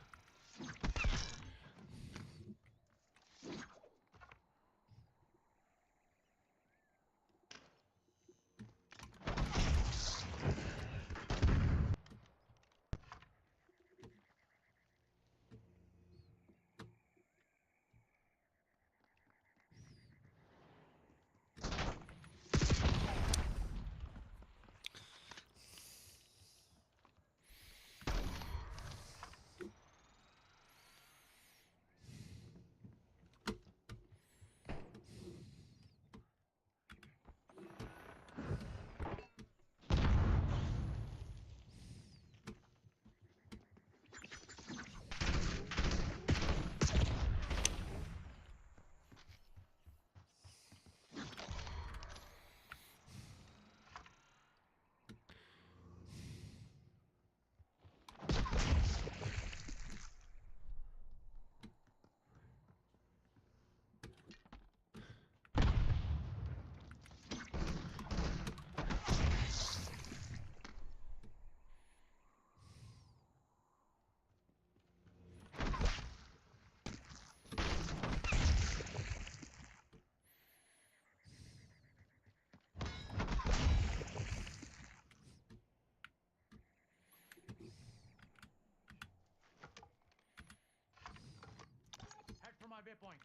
waypoint.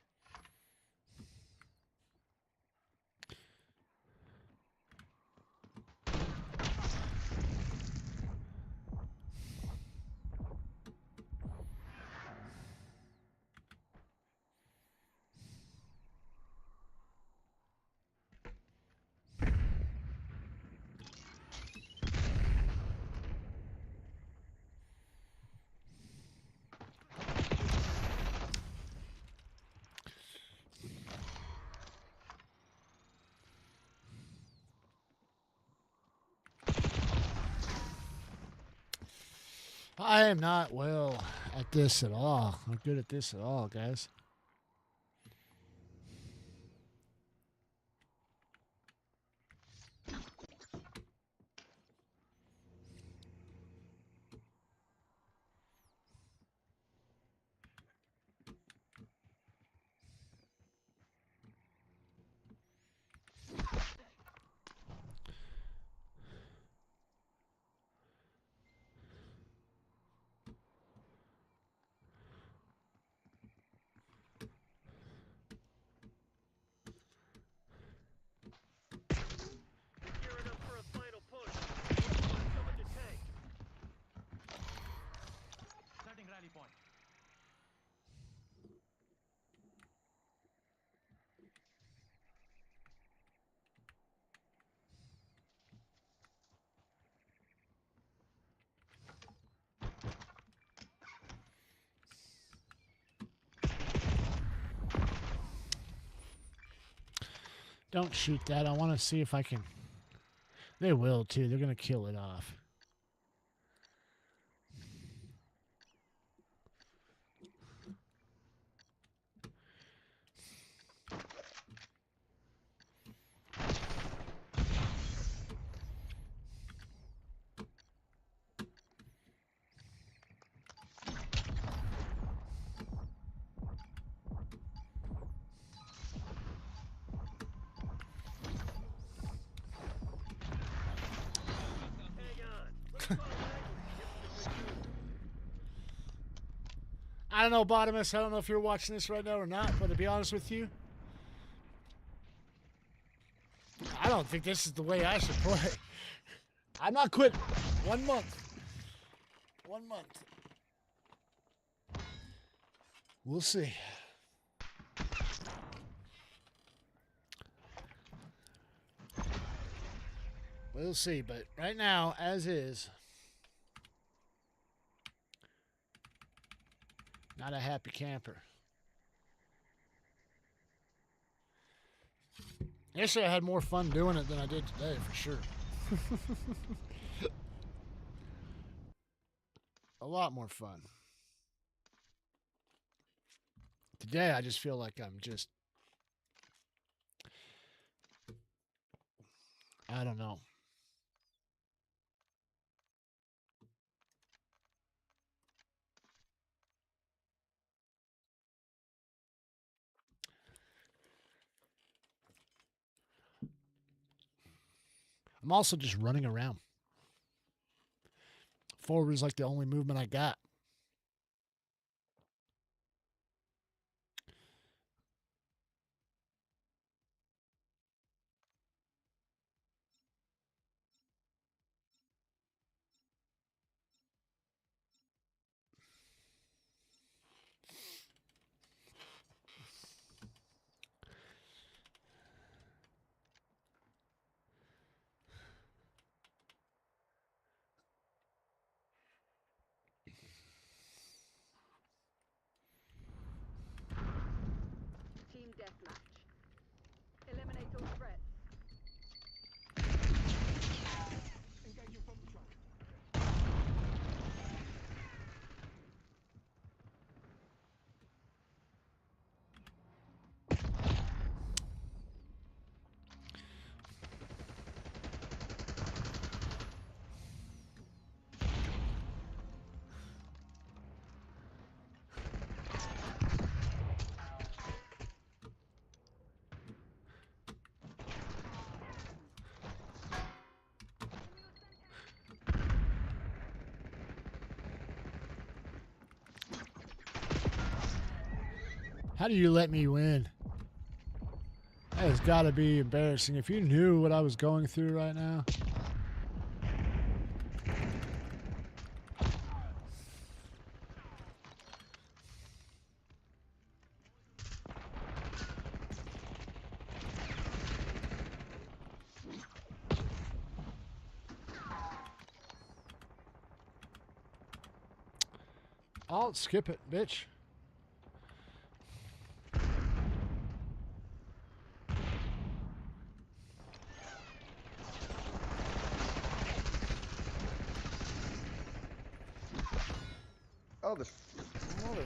I am not well at this at all. Not good at this at all, guys. Gearing up for a final push. Coming to tank. Setting rally point. Don't shoot that. I want to see if I can. They will, too. They're going to kill it off. Hang on. Let's call language. I don't know, Bottomus. I don't know if you're watching this right now or not, but to be honest with you, I don't think this is the way I should play. I'm not quitting. 1 month. 1 month. We'll see. We'll see, but right now, as is, not a happy camper. Yesterday I had more fun doing it than I did today, for sure. A lot more fun. Today I just feel like I'm just, I don't know. I'm also just running around. Forward is like the only movement I got. How do you let me win? That has got to be embarrassing. If you knew what I was going through right now. I'll skip it, bitch. Oh, this mother.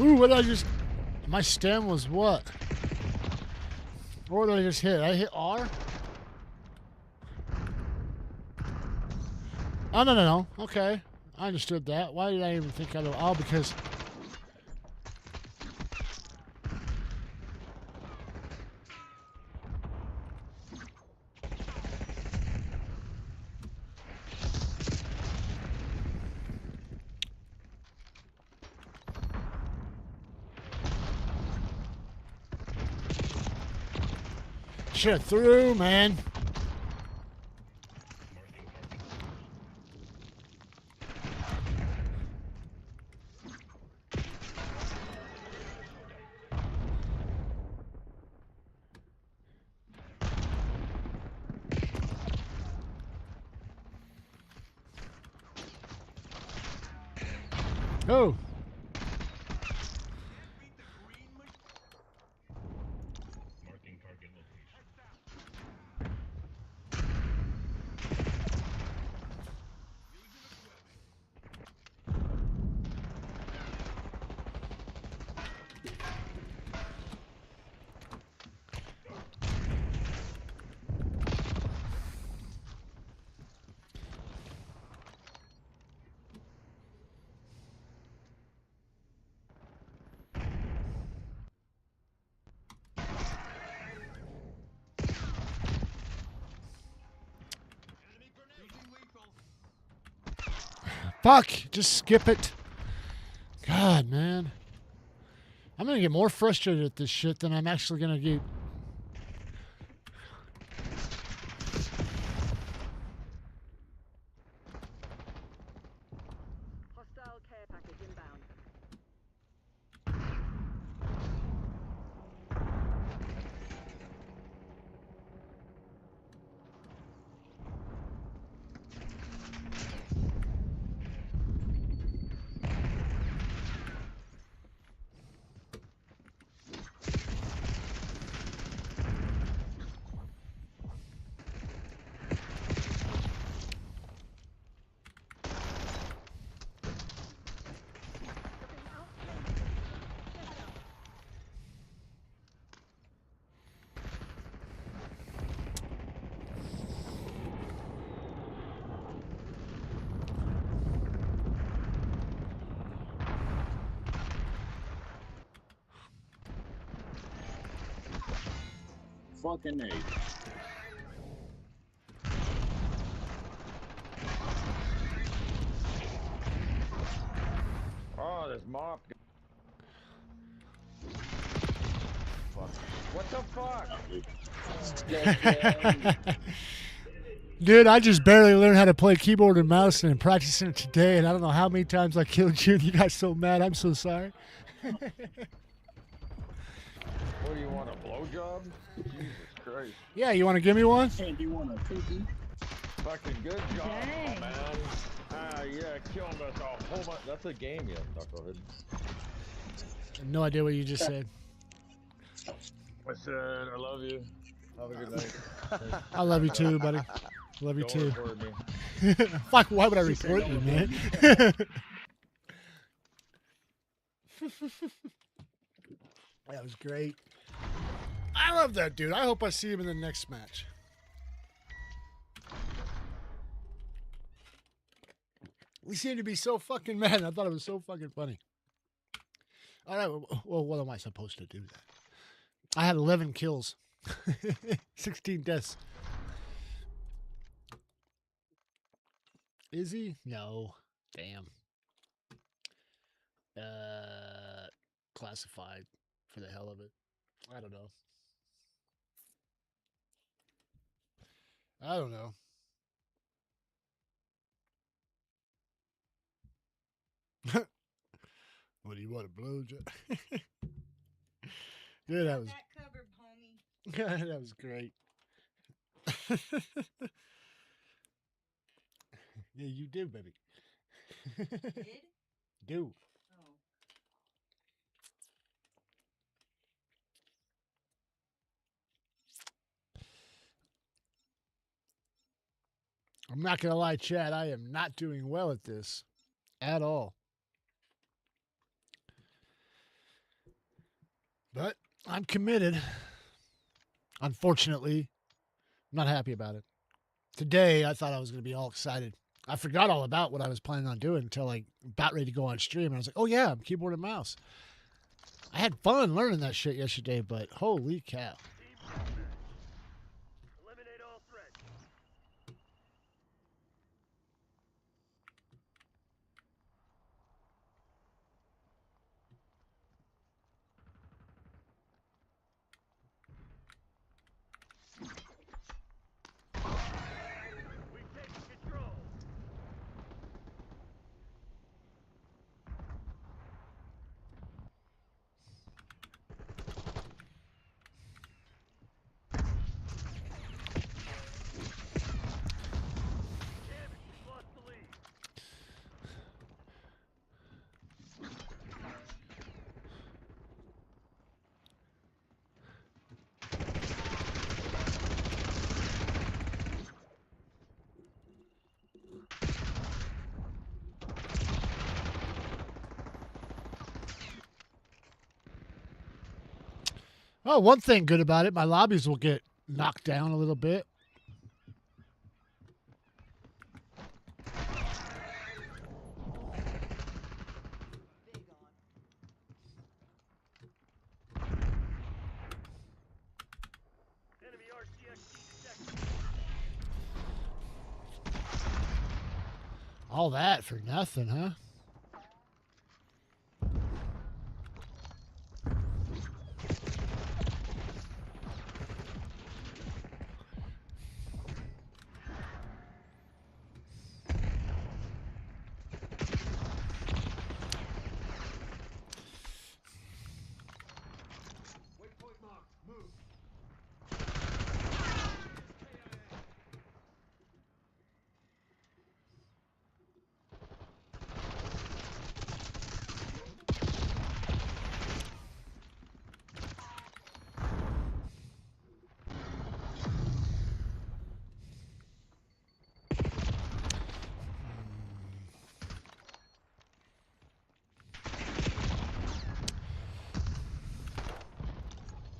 Ooh, what did I just... My stem was what? What did I just hit? I hit R? Oh, no. Okay. I understood that. Why did I even think of... Oh, because... Should have threw, man. Oh. Fuck! Just skip it. God, man. I'm gonna get more frustrated at this shit than I'm actually gonna get. Hostile care package inbound. Fucking A. Oh, this mop. Fuck. What the fuck? Dude, I just barely learned how to play keyboard and mouse and practicing it today, and I don't know how many times I killed you and you got so mad. I'm so sorry. What do you want, a blowjob? Jesus Christ. Yeah, you want to give me one? Hey, do you want a cookie? Fucking good job, Dang. man. Yeah, killing us a whole bunch. That's a game, you knucklehead. No idea what you just said. I said, I love you. Have a good night. I love you too, buddy. Love you Don't too. record me. Fuck, why would I She said report no you, record man? That was great. I love that dude. I hope I see him in the next match. We seem to be so fucking mad. I thought it was so fucking funny. All right, well, what am I supposed to do then? I had 11 kills. 16 deaths. Is he? No. Damn. Classified for the hell of it. I don't know. I don't know. What do you want, a blowjob? Yeah, that was That covered, homie. that was great. Yeah, you do, baby. Did? Do. Oh. I'm not gonna lie, Chad. I am not doing well at this at all. But I'm committed. Unfortunately, I'm not happy about it. Today, I thought I was going to be all excited. I forgot all about what I was planning on doing until like about ready to go on stream. And I was like, oh yeah, I'm keyboard and mouse. I had fun learning that shit yesterday, but holy cow. Team deathmatch. Eliminate all threats. We've taken control. Damn it, we've lost the lead. Oh, one thing good about it, my lobbies will get knocked down a little bit. Big on. Enemy RCXD detected. All that for nothing, huh? Waypoint marked. Move.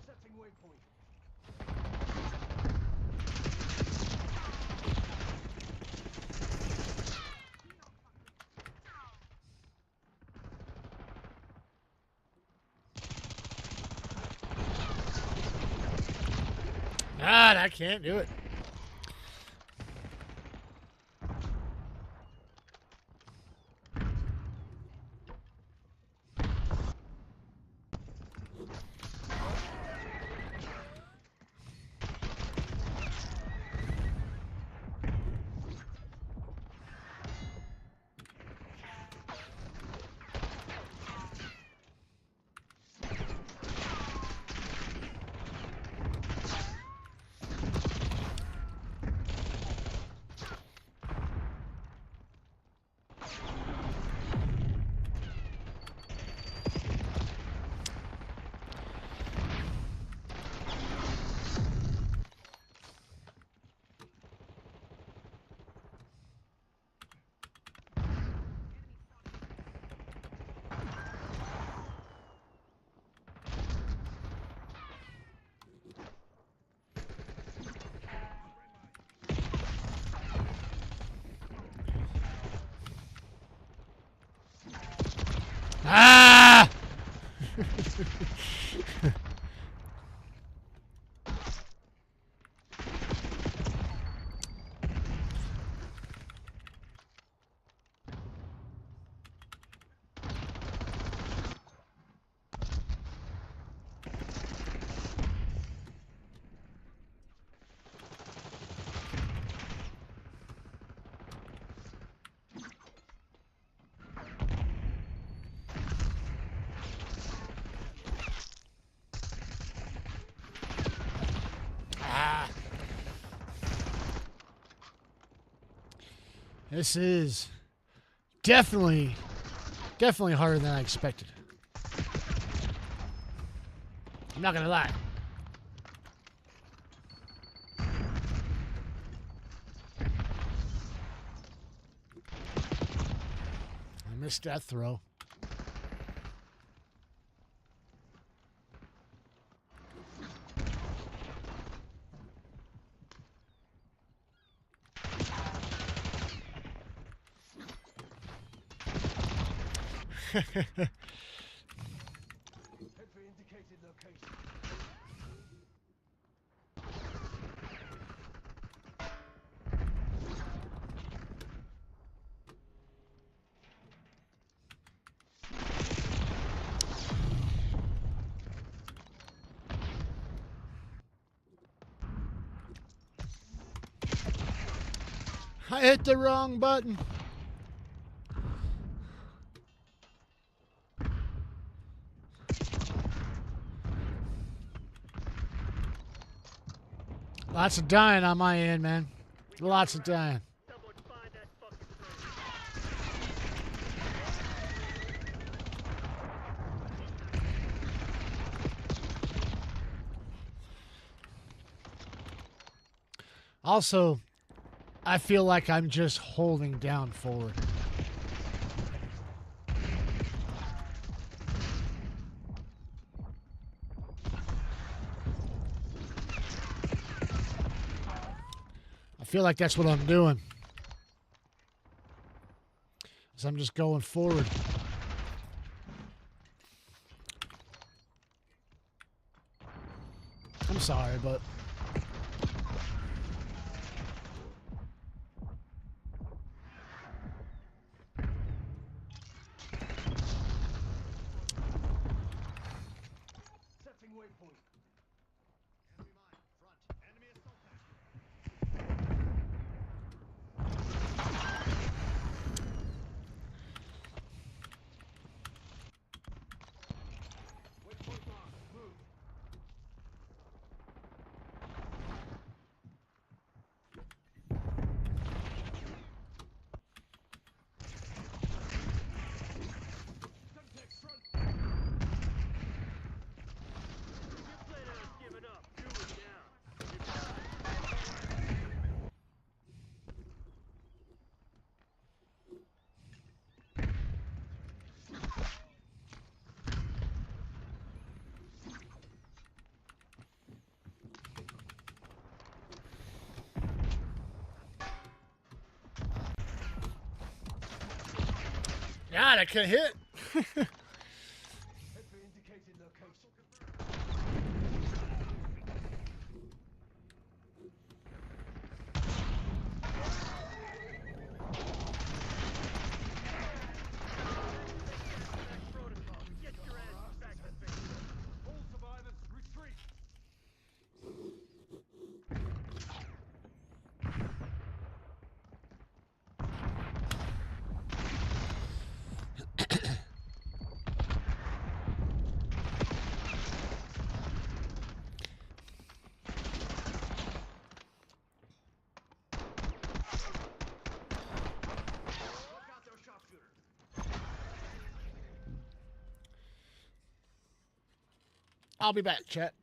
Setting waypoint. God, I can't do it. This is definitely harder than I expected. I'm not gonna lie. I missed that throw. Head for indicated location. I hit the wrong button. Lots of dying on my end, man. Lots of dying. Someone find that fucking thing. Also, I feel like I'm just holding down forward. I feel like that's what I'm doing. So I'm just going forward. I'm sorry, but Setting waypoint. Waypoint marked. Move. Semtex front. You plan on giving up. Do it now. God, I couldn't hit. Head for indicated location. Protocol. Get your ass back to base. All survivors, retreat. Look out there, sharpshooter. I'll be back, chat.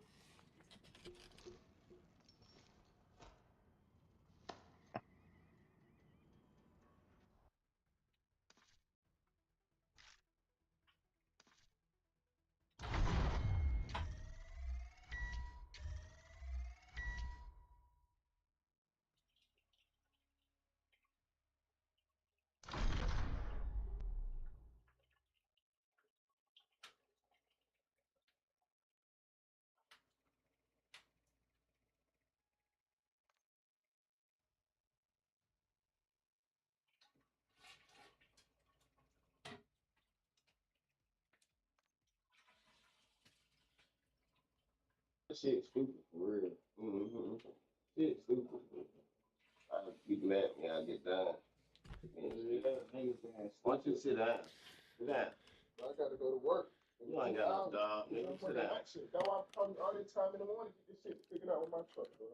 Shit stupid for real. Shit stupid. I be glad when I get done. Once you sit down, sit down. I gotta go to work. You ain't got no job, nigga. Sit down. Shit. That's why I come all this time in the morning to get this shit figured out with my truck, bro.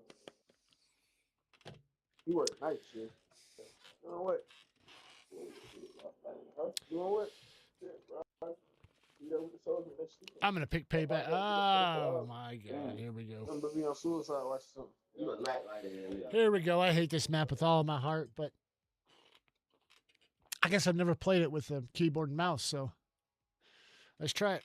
You work night shift. Doing what? Huh? Doing what? Yeah, bro. You know, with the soldier next to you. I'm gonna pick payback. Oh my god, here we go. I'm gonna be on suicide watch something. You a night rider in there. Here we go. I hate this map with all of my heart, but I guess I've never played it with a keyboard and mouse, so let's try it.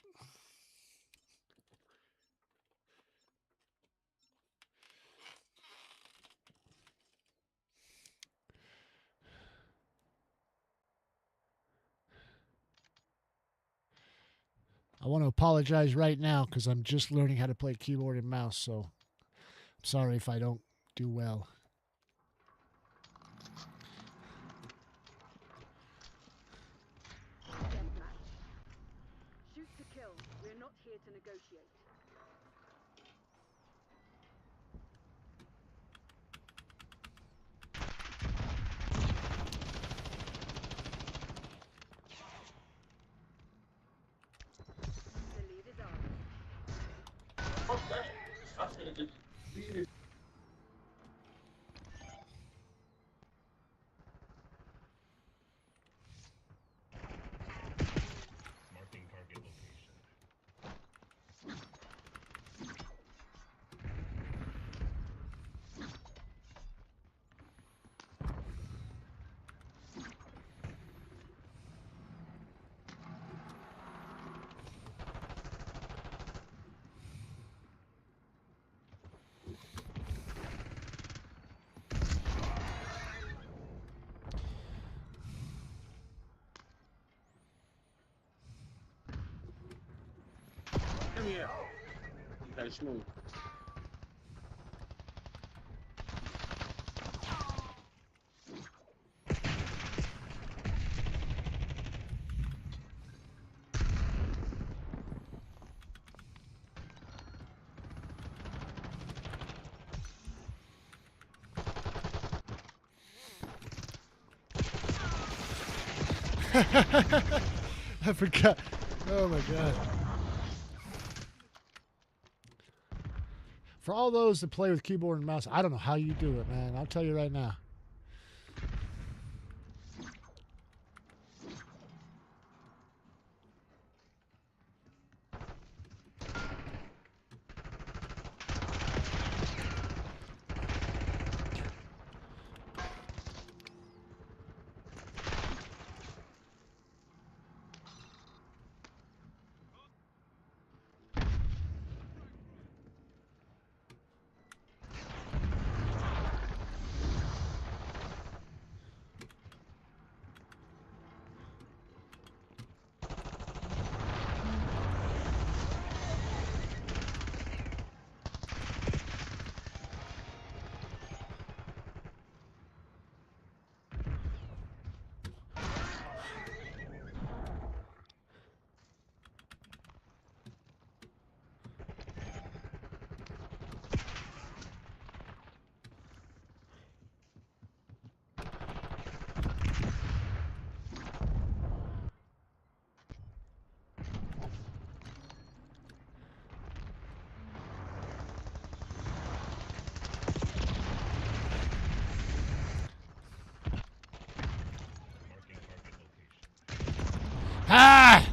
I want to apologize right now because I'm just learning how to play keyboard and mouse, so I'm sorry if I don't do well. Deathmatch. Shoot to kill. We're not here to negotiate. The lead is ours. Fuck that. I'm finna get beat it. Marking target location. Come here. Okay, smooth. I forgot. Oh my god. For all those that play with keyboard and mouse, I don't know how you do it, man. I'll tell you right now. Marking target location. Ah!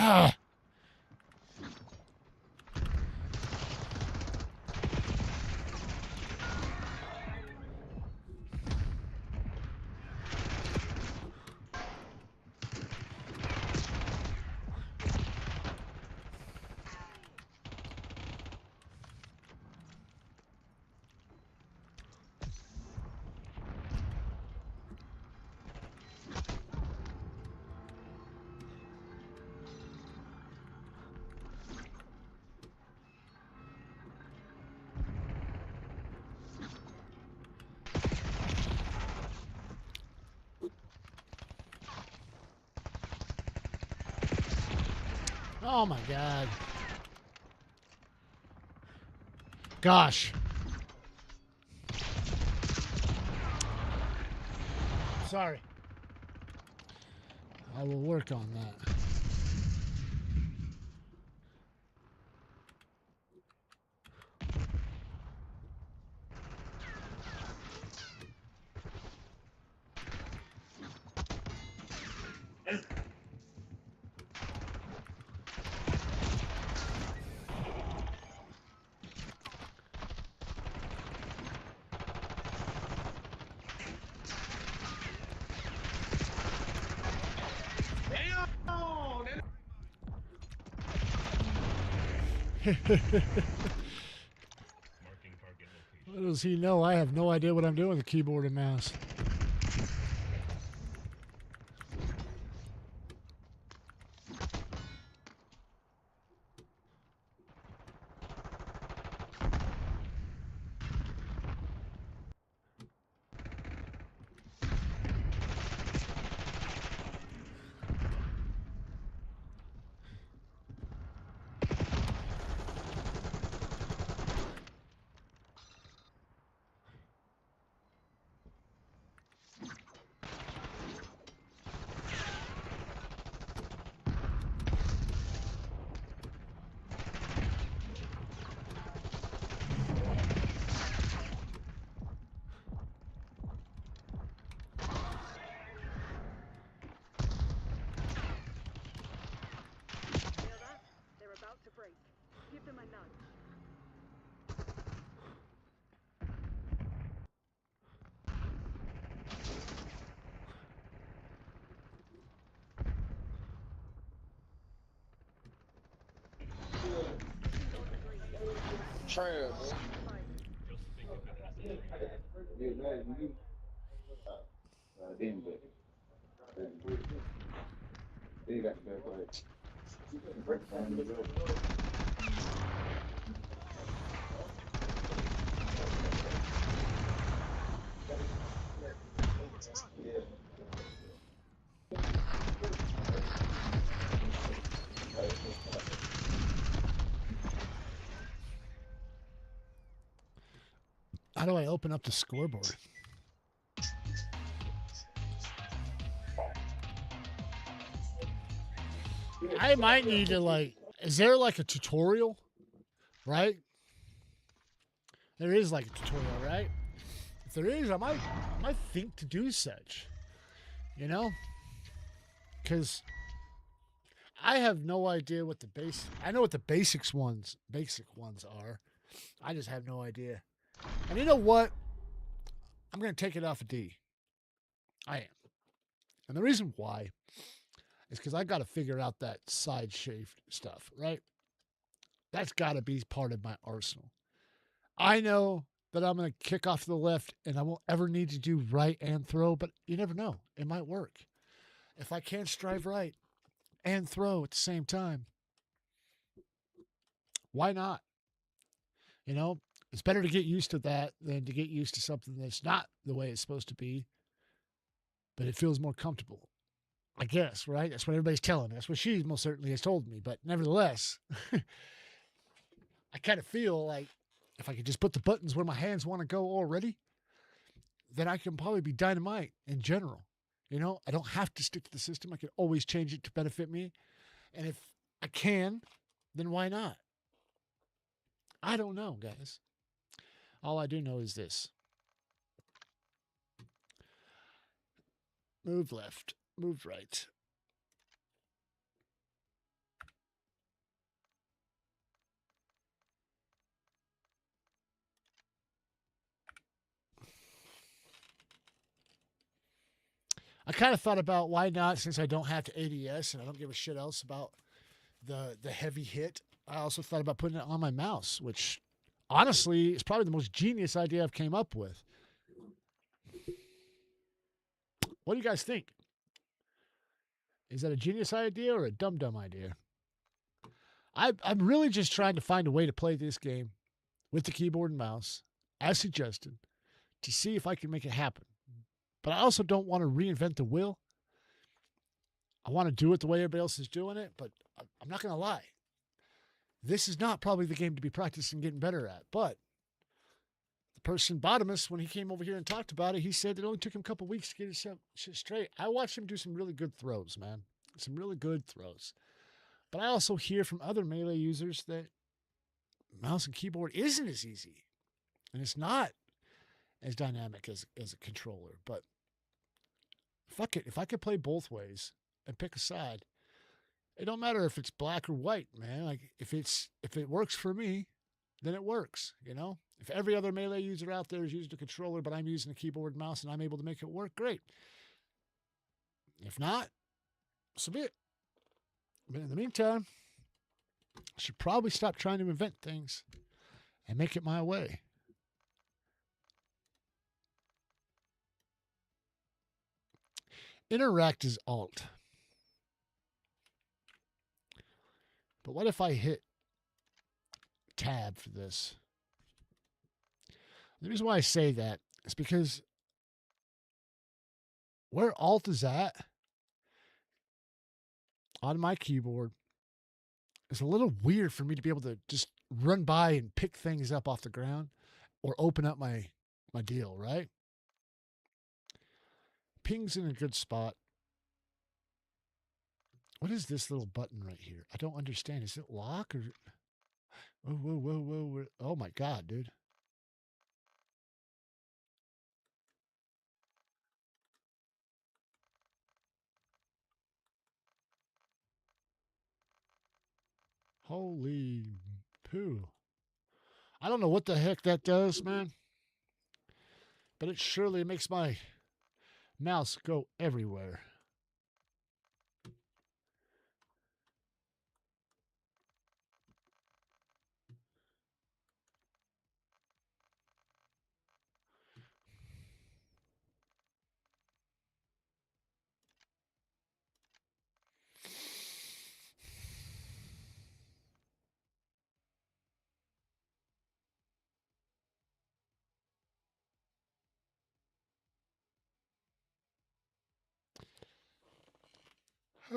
Ah. Oh my god. Gosh. Sorry. I will work on that. Little does he know, I have no idea what I'm doing with the keyboard and mouse. Hear that? They're about to break. Give them a nudge. Trail, Then, but they got the best way. Break down the road. How do I open up the scoreboard? I might need to, like, is there like a tutorial? Right? There is like a tutorial, right? If there is, I might think to do such. You know? Because I have no idea what the I know what the basic ones are. I just have no idea. And you know what? I'm going to take it off of D. I am. And the reason why is because I got to figure out that side shave stuff, right? That's got to be part of my arsenal. I know that I'm going to kick off to the left and I won't ever need to do right and throw, but you never know. It might work. If I can't strive right and throw at the same time, why not? You know, it's better to get used to that than to get used to something that's not the way it's supposed to be, but it feels more comfortable. I guess, right? That's what everybody's telling me. That's what she most certainly has told me. But nevertheless, I kind of feel like if I could just put the buttons where my hands want to go already, then I can probably be dynamite in general. You know, I don't have to stick to the system. I can always change it to benefit me. And if I can, then why not? I don't know, guys. All I do know is this. Move left, move right. I kind of thought about why not, since I don't have to ADS and I don't give a shit else about the heavy hit. I also thought about putting it on my mouse, which honestly is probably the most genius idea I've came up with. What do you guys think? Is that a genius idea or a dumb idea? I'm really just trying to find a way to play this game with the keyboard and mouse, as suggested, to see if I can make it happen. But I also don't want to reinvent the wheel. I want to do it the way everybody else is doing it, but I'm not going to lie. This is not probably the game to be practicing getting better at, but the person Bottomus, when he came over here and talked about it, he said it only took him a couple weeks to get his shit straight. I watched him do some really good throws, man. Some really good throws. But I also hear from other Melee users that mouse and keyboard isn't as easy. And it's not as dynamic as a controller. But fuck it. If I could play both ways and pick a side, it don't matter if it's black or white, man. Like if it works for me, then it works, you know? If every other Melee user out there is using a controller, but I'm using a keyboard and mouse and I'm able to make it work, great. If not, so be it. But in the meantime, I should probably stop trying to invent things and make it my way. Interact is Alt. But what if I hit Tab for this? The reason why I say that is because where Alt is at on my keyboard, it's a little weird for me to be able to just run by and pick things up off the ground or open up my deal, right? Ping's in a good spot. What is this little button right here? I don't understand. Is it lock or... Whoa. Oh my God, dude. Holy poo. I don't know what the heck that does, man. But it surely makes my mouse go everywhere.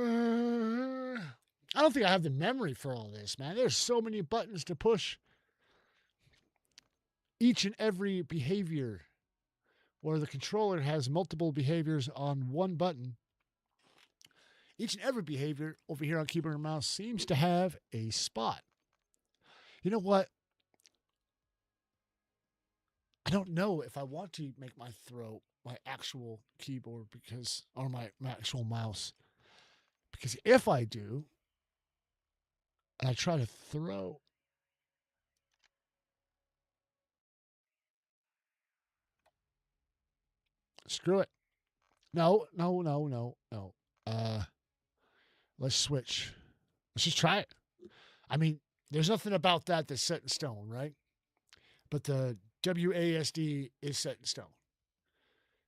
I don't think I have the memory for all this, man. There's so many buttons to push. Each and every behavior where the controller has multiple behaviors on one button. Each and every behavior over here on keyboard and mouse seems to have a spot. You know what? I don't know if I want to make my throw my actual keyboard or my actual mouse. Because if I do, and I try to throw, screw it. No. Let's switch. Let's just try it. I mean, there's nothing about that that's set in stone, right? But the WASD is set in stone.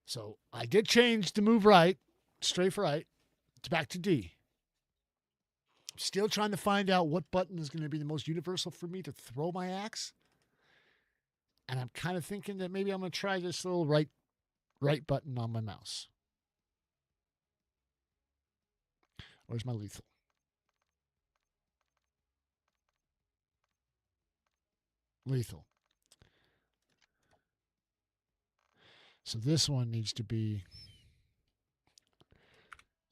So I did change the move right, strafe right, to back to D. Still trying to find out what button is going to be the most universal for me to throw my axe. And I'm kind of thinking that maybe I'm going to try this little right button on my mouse. Where's my lethal? Lethal. So this one needs to be...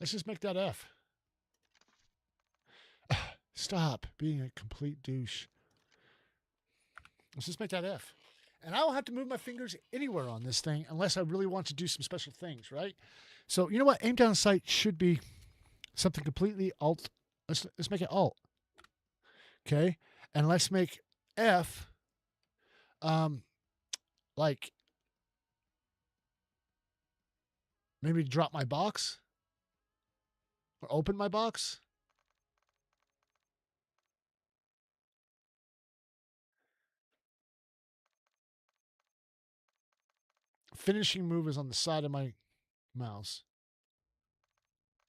Let's just make that F. Stop being a complete douche. Let's just make that F. And I don't have to move my fingers anywhere on this thing unless I really want to do some special things, right? So, you know what? Aim down sight should be something completely alt. Let's make it alt. Okay? And let's make F like Maybe drop my box? Or open my box? Finishing move is on the side of my mouse.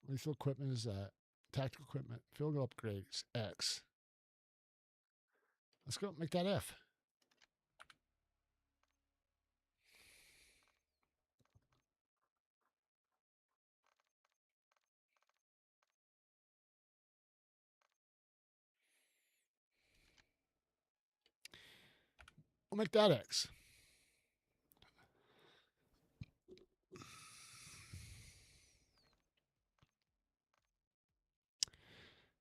Lethal equipment is that. Tactical equipment. Field goal upgrades. X. Let's go make that F. We'll make that X.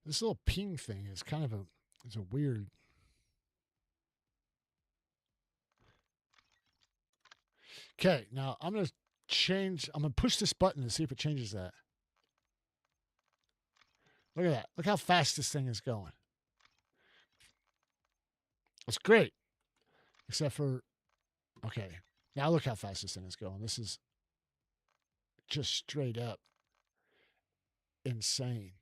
This little ping thing is kind of it's a weird. Okay, now I'm going to push this button and see if it changes that. Look at that. Look how fast this thing is going. It's great. Except for, okay, now look how fast this thing is going. This is just straight up insane.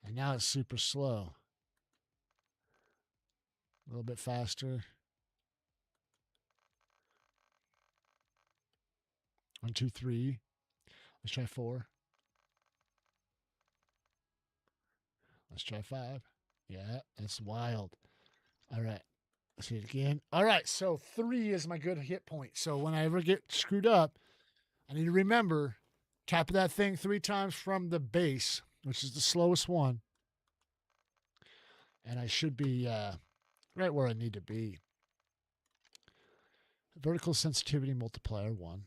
And now it's super slow. A little bit faster. 1, 2, 3. Let's try 4. Let's try 5. Yeah, that's wild. All right. Let's see it again. All right, so 3 is my good hit point. So when I ever get screwed up, I need to remember, tap that thing 3 times from the base, which is the slowest one. And I should be right where I need to be. Vertical sensitivity multiplier 1.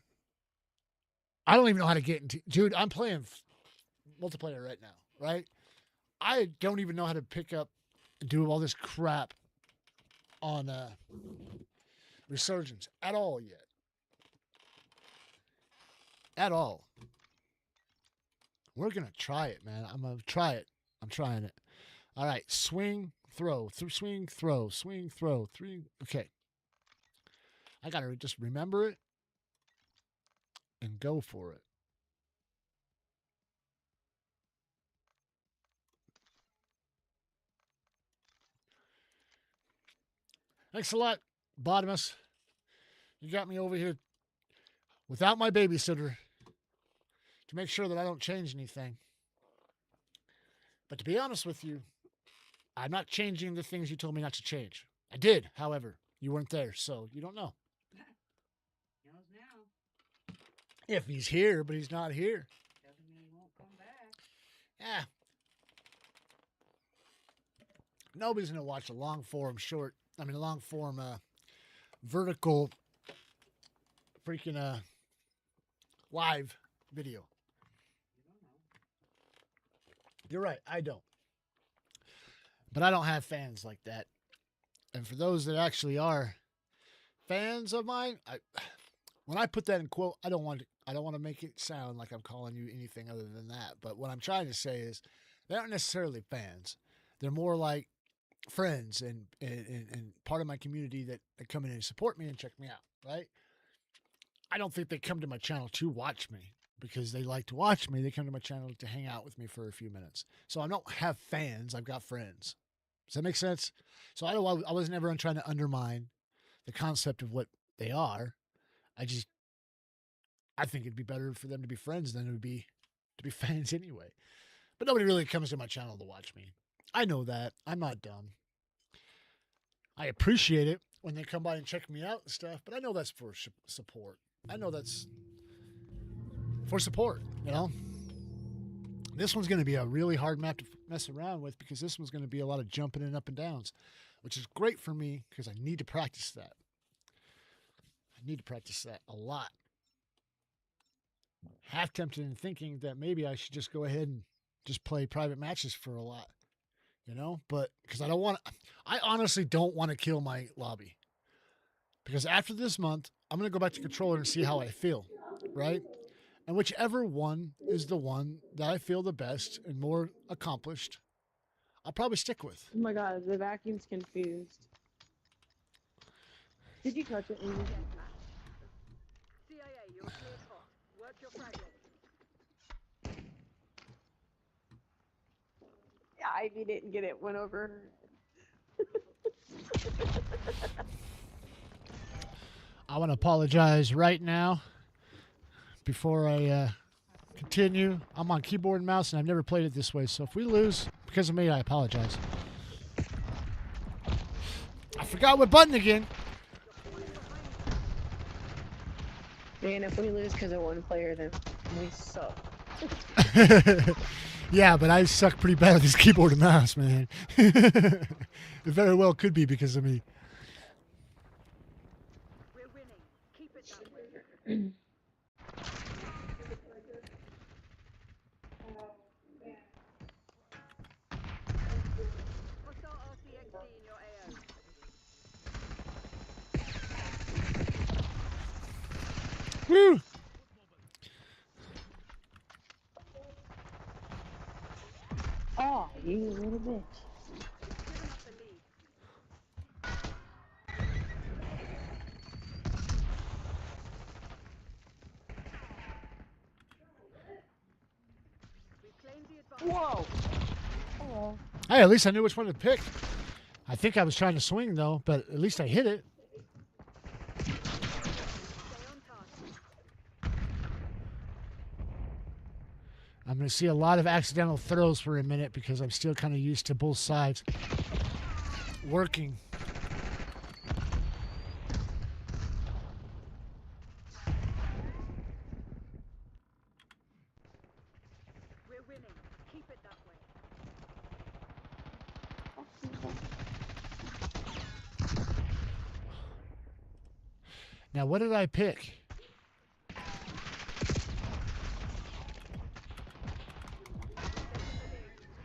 I don't even know how to get into... Dude, I'm playing multiplayer right now, right? I don't even know how to pick up and do all this crap on Resurgence at all yet. At all. We're going to try it, man. I'm going to try it. I'm trying it. All right. Swing, throw. Swing, throw. Swing, throw. 3. Okay. I got to just remember it and go for it. Thanks a lot, Bottomus. You got me over here without my babysitter to make sure that I don't change anything. But to be honest with you, I'm not changing the things you told me not to change. I did, however. You weren't there, so you don't know. Knows now. If he's here, but he's not here. Doesn't mean he won't come back. Yeah. Nobody's going to watch a long form vertical freaking live video. You don't know. You're right, I don't. But I don't have fans like that. And for those that actually are fans of mine, when I put that in quote, I don't want to make it sound like I'm calling you anything other than that. But what I'm trying to say is they aren't necessarily fans. They're more like friends and part of my community that come in and support me and check me out, right? I don't think they come to my channel to watch me because they like to watch me. They come to my channel to hang out with me for a few minutes. So I don't have fans. I've got friends. Does that make sense? So I wasn't ever trying to undermine the concept of what they are. I think it'd be better for them to be friends than it would be to be fans anyway. But nobody really comes to my channel to watch me. I know that. I'm not dumb. I appreciate it when they come by and check me out and stuff, but I know that's for support. I know that's for support, you know? This one's going to be a really hard map to mess around with because this one's going to be a lot of jumping and up and downs, which is great for me because I need to practice that. I need to practice that a lot. Half tempted in thinking that maybe I should just go ahead and just play private matches for a lot, you know? But because I honestly don't want to kill my lobby. Because after this month, I'm going to go back to controller and see how I feel, right? And whichever one is the one that I feel the best and more accomplished, I'll probably stick with. Oh my god, the vacuum's confused. Did you touch it? CIA, you're cleared hot. your fragment. Yeah, Ivy didn't get it. Went over. I want to apologize right now before I continue. I'm on keyboard and mouse, and I've never played it this way. So if we lose because of me, I apologize. I forgot what button again. Man, if we lose because of one player, then we suck. Yeah, but I suck pretty bad at this keyboard and mouse, man. It very well could be because of me. We're winning. Keep it that way. Hostile RCXD in your AO. Woo! Oh, you little bitch. Giving up the lead. We've claimed the advantage. Whoa. Oh. Hey, at least I knew which one to pick. I think I was trying to swing, though, but at least I hit it. Stay on task. I'm going to see a lot of accidental throws for a minute because I'm still kind of used to both sides working. We're winning. Keep it that way. Now, what did I pick? Stay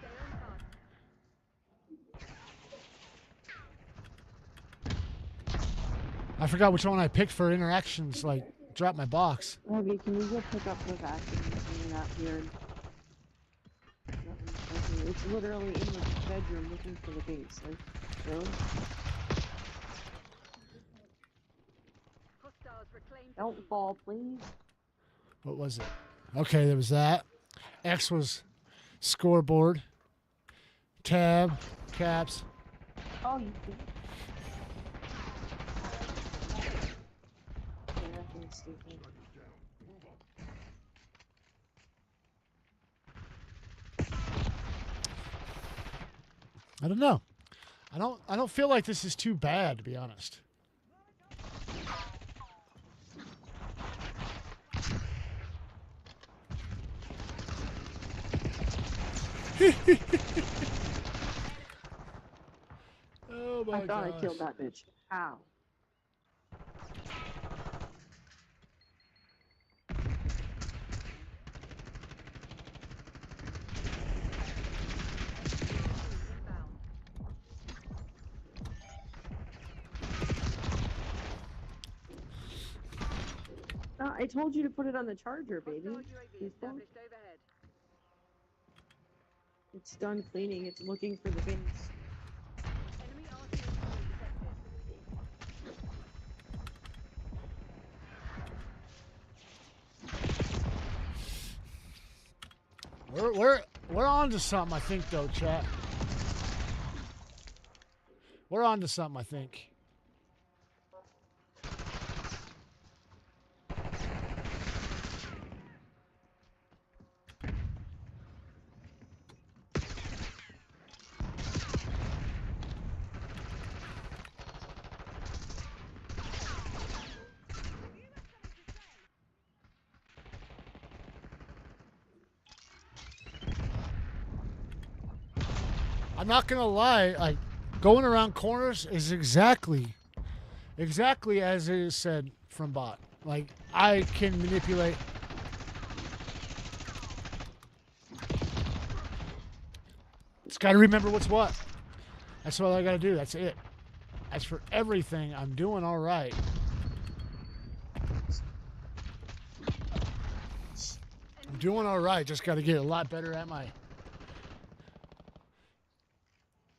on task. I forgot which one I picked for interactions, like drop my box. Abby, can you go pick up the vacuum and not here? It's literally in the bedroom looking for the base. Like, really? Hostiles reclaimed. Don't fall, please. What was it? Okay, there was that. X was scoreboard. Tab, caps. Oh, you did. Yeah, that's stupid. I don't know. I don't feel like this is too bad, to be honest. Oh my I thought gosh. I killed that bitch. Ow. Inbound. I told you to put it on the charger, baby. Hostile UAV established overhead. It's done cleaning. It's looking for the base. Enemy RCXD detected. We're on to something, I think, though, chat. We're on to something, I think. I'm not gonna lie, like going around corners is exactly as it is said from bot. Like I can manipulate. Just gotta remember what's what. That's what I gotta do. That's it. As for everything, I'm doing all right. I'm doing all right. Just gotta get a lot better at my.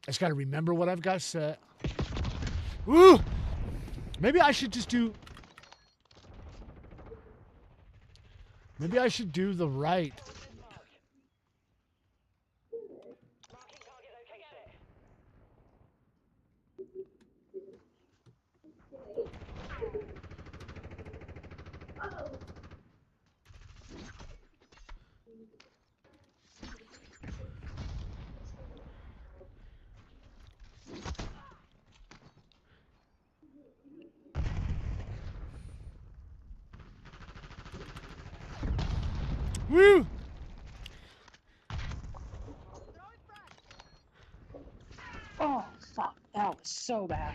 I just got to remember what I've got set. Woo! Maybe I should just do... Maybe I should do the right. Woo! Oh, fuck. That was so bad.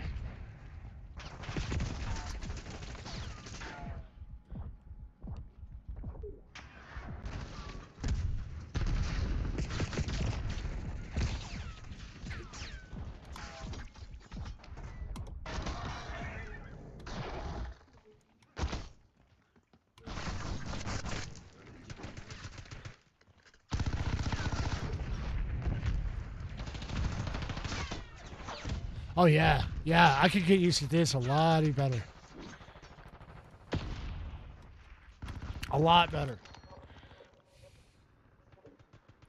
Oh yeah, yeah. I could get used to this a lot better. A lot better.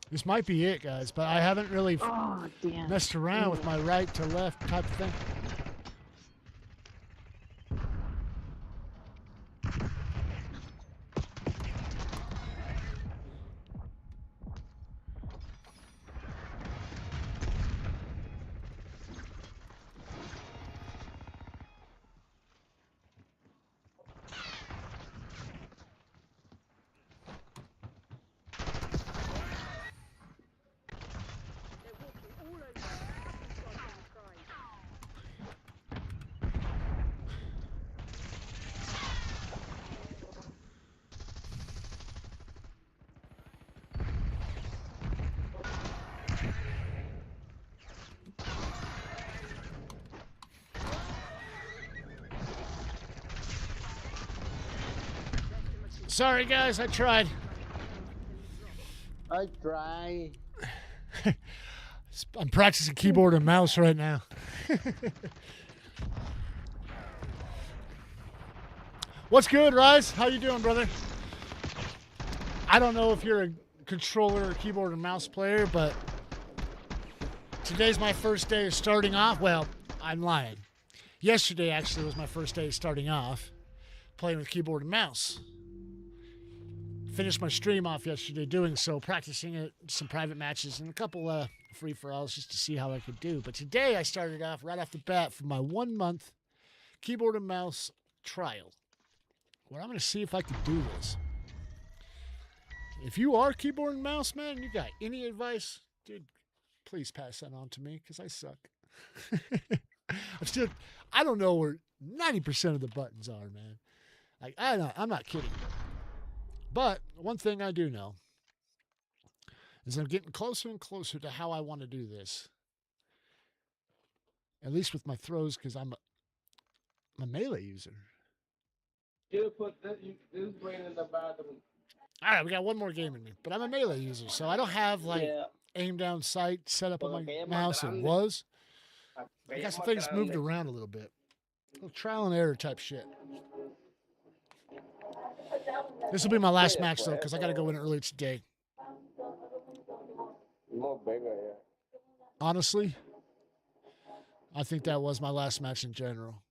This might be it, guys, but I haven't really Oh, damn. messed around with my right to left type of thing. They're walking all over us. Goddamn pride. Sorry, guys, I tried. I try. I'm practicing keyboard and mouse right now. What's good, Rise? How you doing, brother? I don't know if you're a controller or keyboard and mouse player, but today's my first day of starting off. Well, I'm lying. Yesterday actually was my first day of starting off playing with keyboard and mouse. Finished my stream off yesterday doing so, practicing it, some private matches, and a couple free-for-alls just to see how I could do. But today I started off right off the bat for my 1 month keyboard and mouse trial, where I'm going to see if I can do this. If you are keyboard and mouse, man, you got any advice, dude, please pass that on to me, because I suck. I don't know where 90% of the buttons are, man. Like, I'm not kidding. But one thing I do know is I'm getting closer and closer to how I want to do this. At least with my throws, because I'm a melee user. You put this, this brain in the bottom. All right, we got one more game in me, but I'm a melee user, so I don't have like aim down sight set up on my mouse. It was. I guess things moved around a little bit. A little trial and error type shit. This will be my last match though, because I got to go in early today. More bigger, yeah. Honestly, I think that was my last match in general.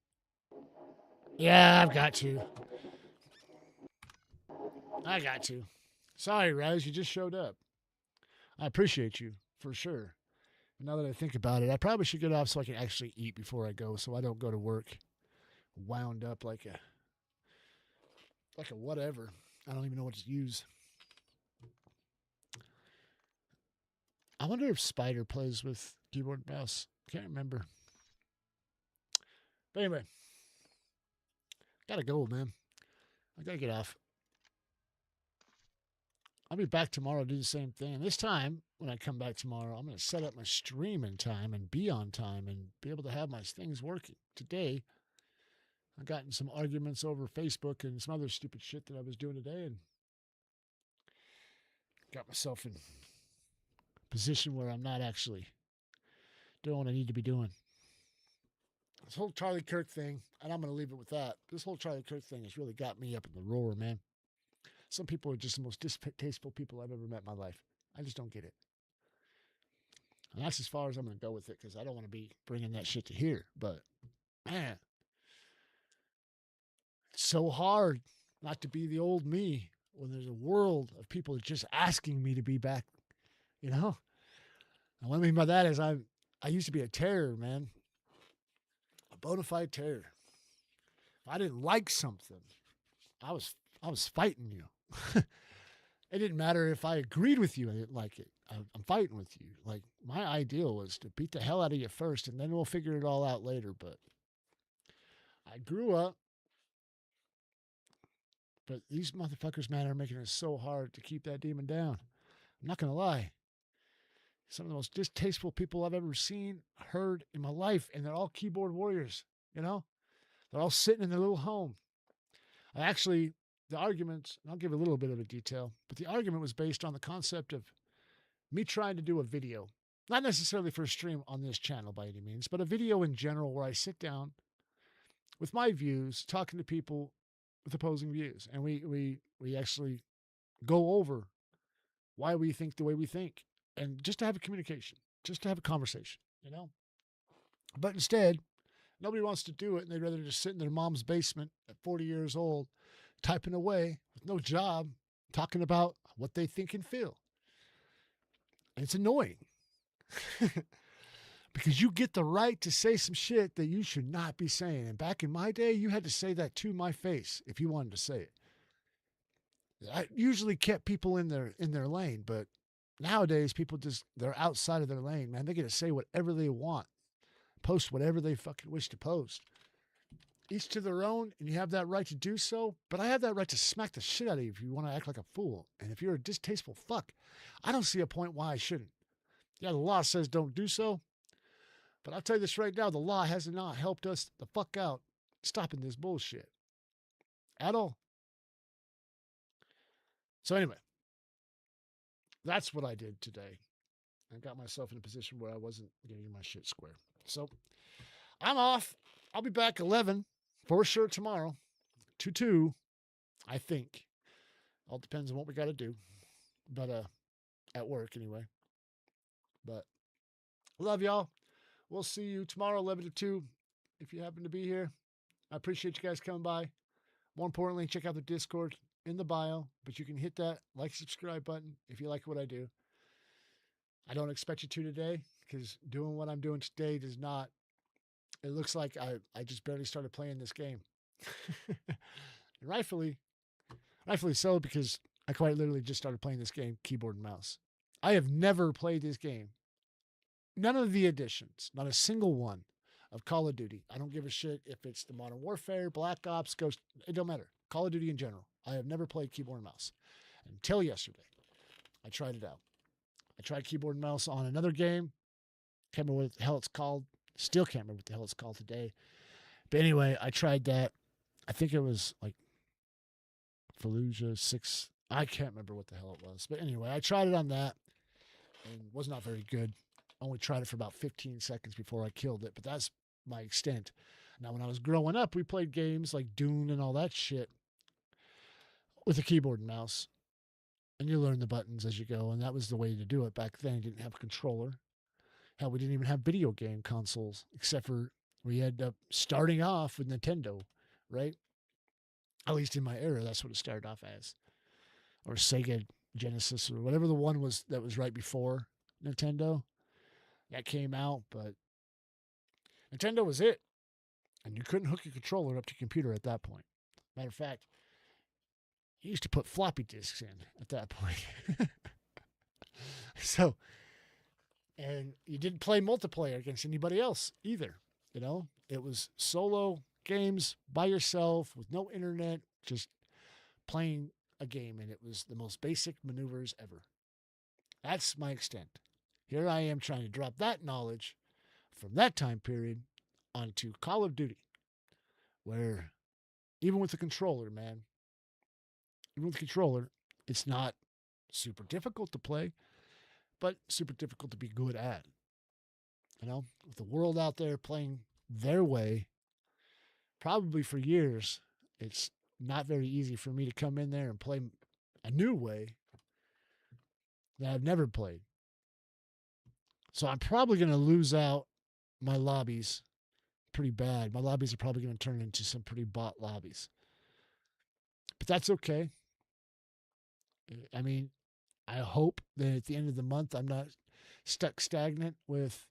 Yeah, I've got to. I got to. Sorry, Raz, you just showed up. I appreciate you, for sure. Now that I think about it, I probably should get off so I can actually eat before I go, so I don't go to work wound up like a whatever. I don't even know what to use. I wonder if Spider plays with keyboard and mouse. Can't remember. But anyway, gotta go, man. I gotta get off. I'll be back tomorrow to do the same thing. And this time, when I come back tomorrow, I'm going to set up my stream in time and be on time and be able to have my things working. Today, I've gotten some arguments over Facebook and some other stupid shit that I was doing today and got myself in a position where I'm not actually doing what I need to be doing. This whole Charlie Kirk thing, and I'm going to leave it with that. This whole Charlie Kirk thing has really got me up in the roar, man. Some people are just the most distasteful people I've ever met in my life. I just don't get it. And that's as far as I'm going to go with it because I don't want to be bringing that shit to here. But, man, it's so hard not to be the old me when there's a world of people just asking me to be back, you know? And what I mean by that is I used to be a terror, man. A bona fide terror. If I didn't like something, I was fighting you. It didn't matter if I agreed with you. I didn't like it. I'm fighting with you. Like, my ideal was to beat the hell out of you first, and then we'll figure it all out later. But I grew up. But these motherfuckers, man, are making it so hard to keep that demon down. I'm not going to lie. Some of the most distasteful people I've ever seen, heard in my life, and they're all keyboard warriors, you know? They're all sitting in their little home. The arguments, and I'll give a little bit of a detail, but the argument was based on the concept of me trying to do a video, not necessarily for a stream on this channel by any means, but a video in general where I sit down with my views, talking to people with opposing views. And we actually go over why we think the way we think and just to have a communication, just to have a conversation, you know? But instead, nobody wants to do it, and they'd rather just sit in their mom's basement at 40 years old, typing away with no job, talking about what they think and feel. And it's annoying because you get the right to say some shit that you should not be saying. And back in my day, you had to say that to my face if you wanted to say it. I usually kept people in their lane, but nowadays people they're outside of their lane, man. They get to say whatever they want, post whatever they fucking wish to post. Each to their own, and you have that right to do so, but I have that right to smack the shit out of you if you want to act like a fool. And if you're a distasteful fuck, I don't see a point why I shouldn't. Yeah, the law says don't do so, but I'll tell you this right now, the law has not helped us the fuck out stopping this bullshit at all. So anyway, that's what I did today. I got myself in a position where I wasn't getting my shit square. So I'm off. I'll be back 11 for sure tomorrow. 2-2, I think. All depends on what we got to do. But at work anyway. But love y'all. We'll see you tomorrow 11 to 2 if you happen to be here. I appreciate you guys coming by. More importantly, check out the Discord in the bio, but you can hit that like, subscribe button if you like what I do. I don't expect you to today because doing what I'm doing today does not. It looks like I just barely started playing this game. rightfully so, because I quite literally just started playing this game, keyboard and mouse. I have never played this game. None of the editions, not a single one of Call of Duty. I don't give a shit if it's the Modern Warfare, Black Ops, Ghost. It don't matter. Call of Duty in general. I have never played keyboard and mouse until yesterday. I tried it out. I tried keyboard and mouse on another game. Can't remember what the hell it's called. Still can't remember what the hell it's called today. But anyway, I tried that. I think it was like Fallujah 6. I can't remember what the hell it was. But anyway, I tried it on that and was not very good. Only tried it for about 15 seconds before I killed it. But that's my extent. Now, when I was growing up, we played games like Dune and all that shit with a keyboard and mouse. And you learn the buttons as you go. And that was the way to do it back then. You didn't have a controller. Hell, we didn't even have video game consoles, except for we ended up starting off with Nintendo, right? At least in my era, that's what it started off as. Or Sega Genesis, or whatever the one was that was right before Nintendo. That came out, but Nintendo was it. And you couldn't hook your controller up to your computer at that point. Matter of fact, you used to put floppy disks in at that point. So, and you didn't play multiplayer against anybody else either. You know, it was solo games by yourself with no internet, just playing a game. And it was the most basic maneuvers ever. That's my extent. Here I am trying to drop that knowledge from that time period onto Call of Duty, where even with the controller, man, even with the controller, it's not super difficult to play, but super difficult to be good at. You know, with the world out there playing their way, probably for years, it's not very easy for me to come in there and play a new way that I've never played. So I'm probably going to lose out my lobbies pretty bad. My lobbies are probably going to turn into some pretty bot lobbies. But that's okay. I mean, I hope that at the end of the month I'm not stuck stagnant with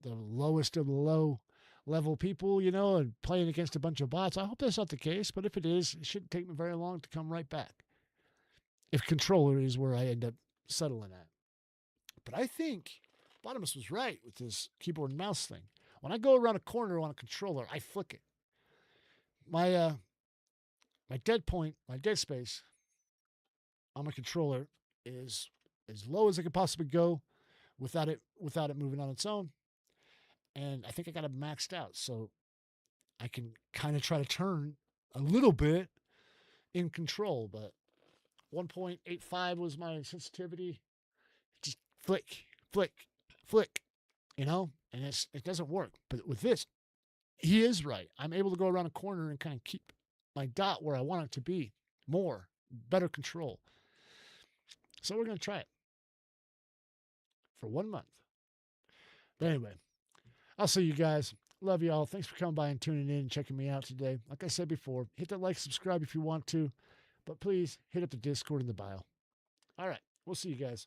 the lowest of the low level people, you know, and playing against a bunch of bots. I hope that's not the case, but if it is, it shouldn't take me very long to come right back. If controller is where I end up settling at. But I think Bottomus was right with this keyboard and mouse thing. When I go around a corner on a controller, I flick it. My dead point, my dead space on my controller is as low as it could possibly go without it moving on its own. And I think I got it maxed out. So I can kind of try to turn a little bit in control, but 1.85 was my sensitivity. Just flick, flick, flick, you know, and it doesn't work. But with this, he is right. I'm able to go around a corner and kind of keep my dot where I want it to be. Better control. So we're going to try it for 1 month. But anyway, I'll see you guys. Love y'all. Thanks for coming by and tuning in and checking me out today. Like I said before, hit that like, subscribe if you want to. But please hit up the Discord in the bio. All right. We'll see you guys.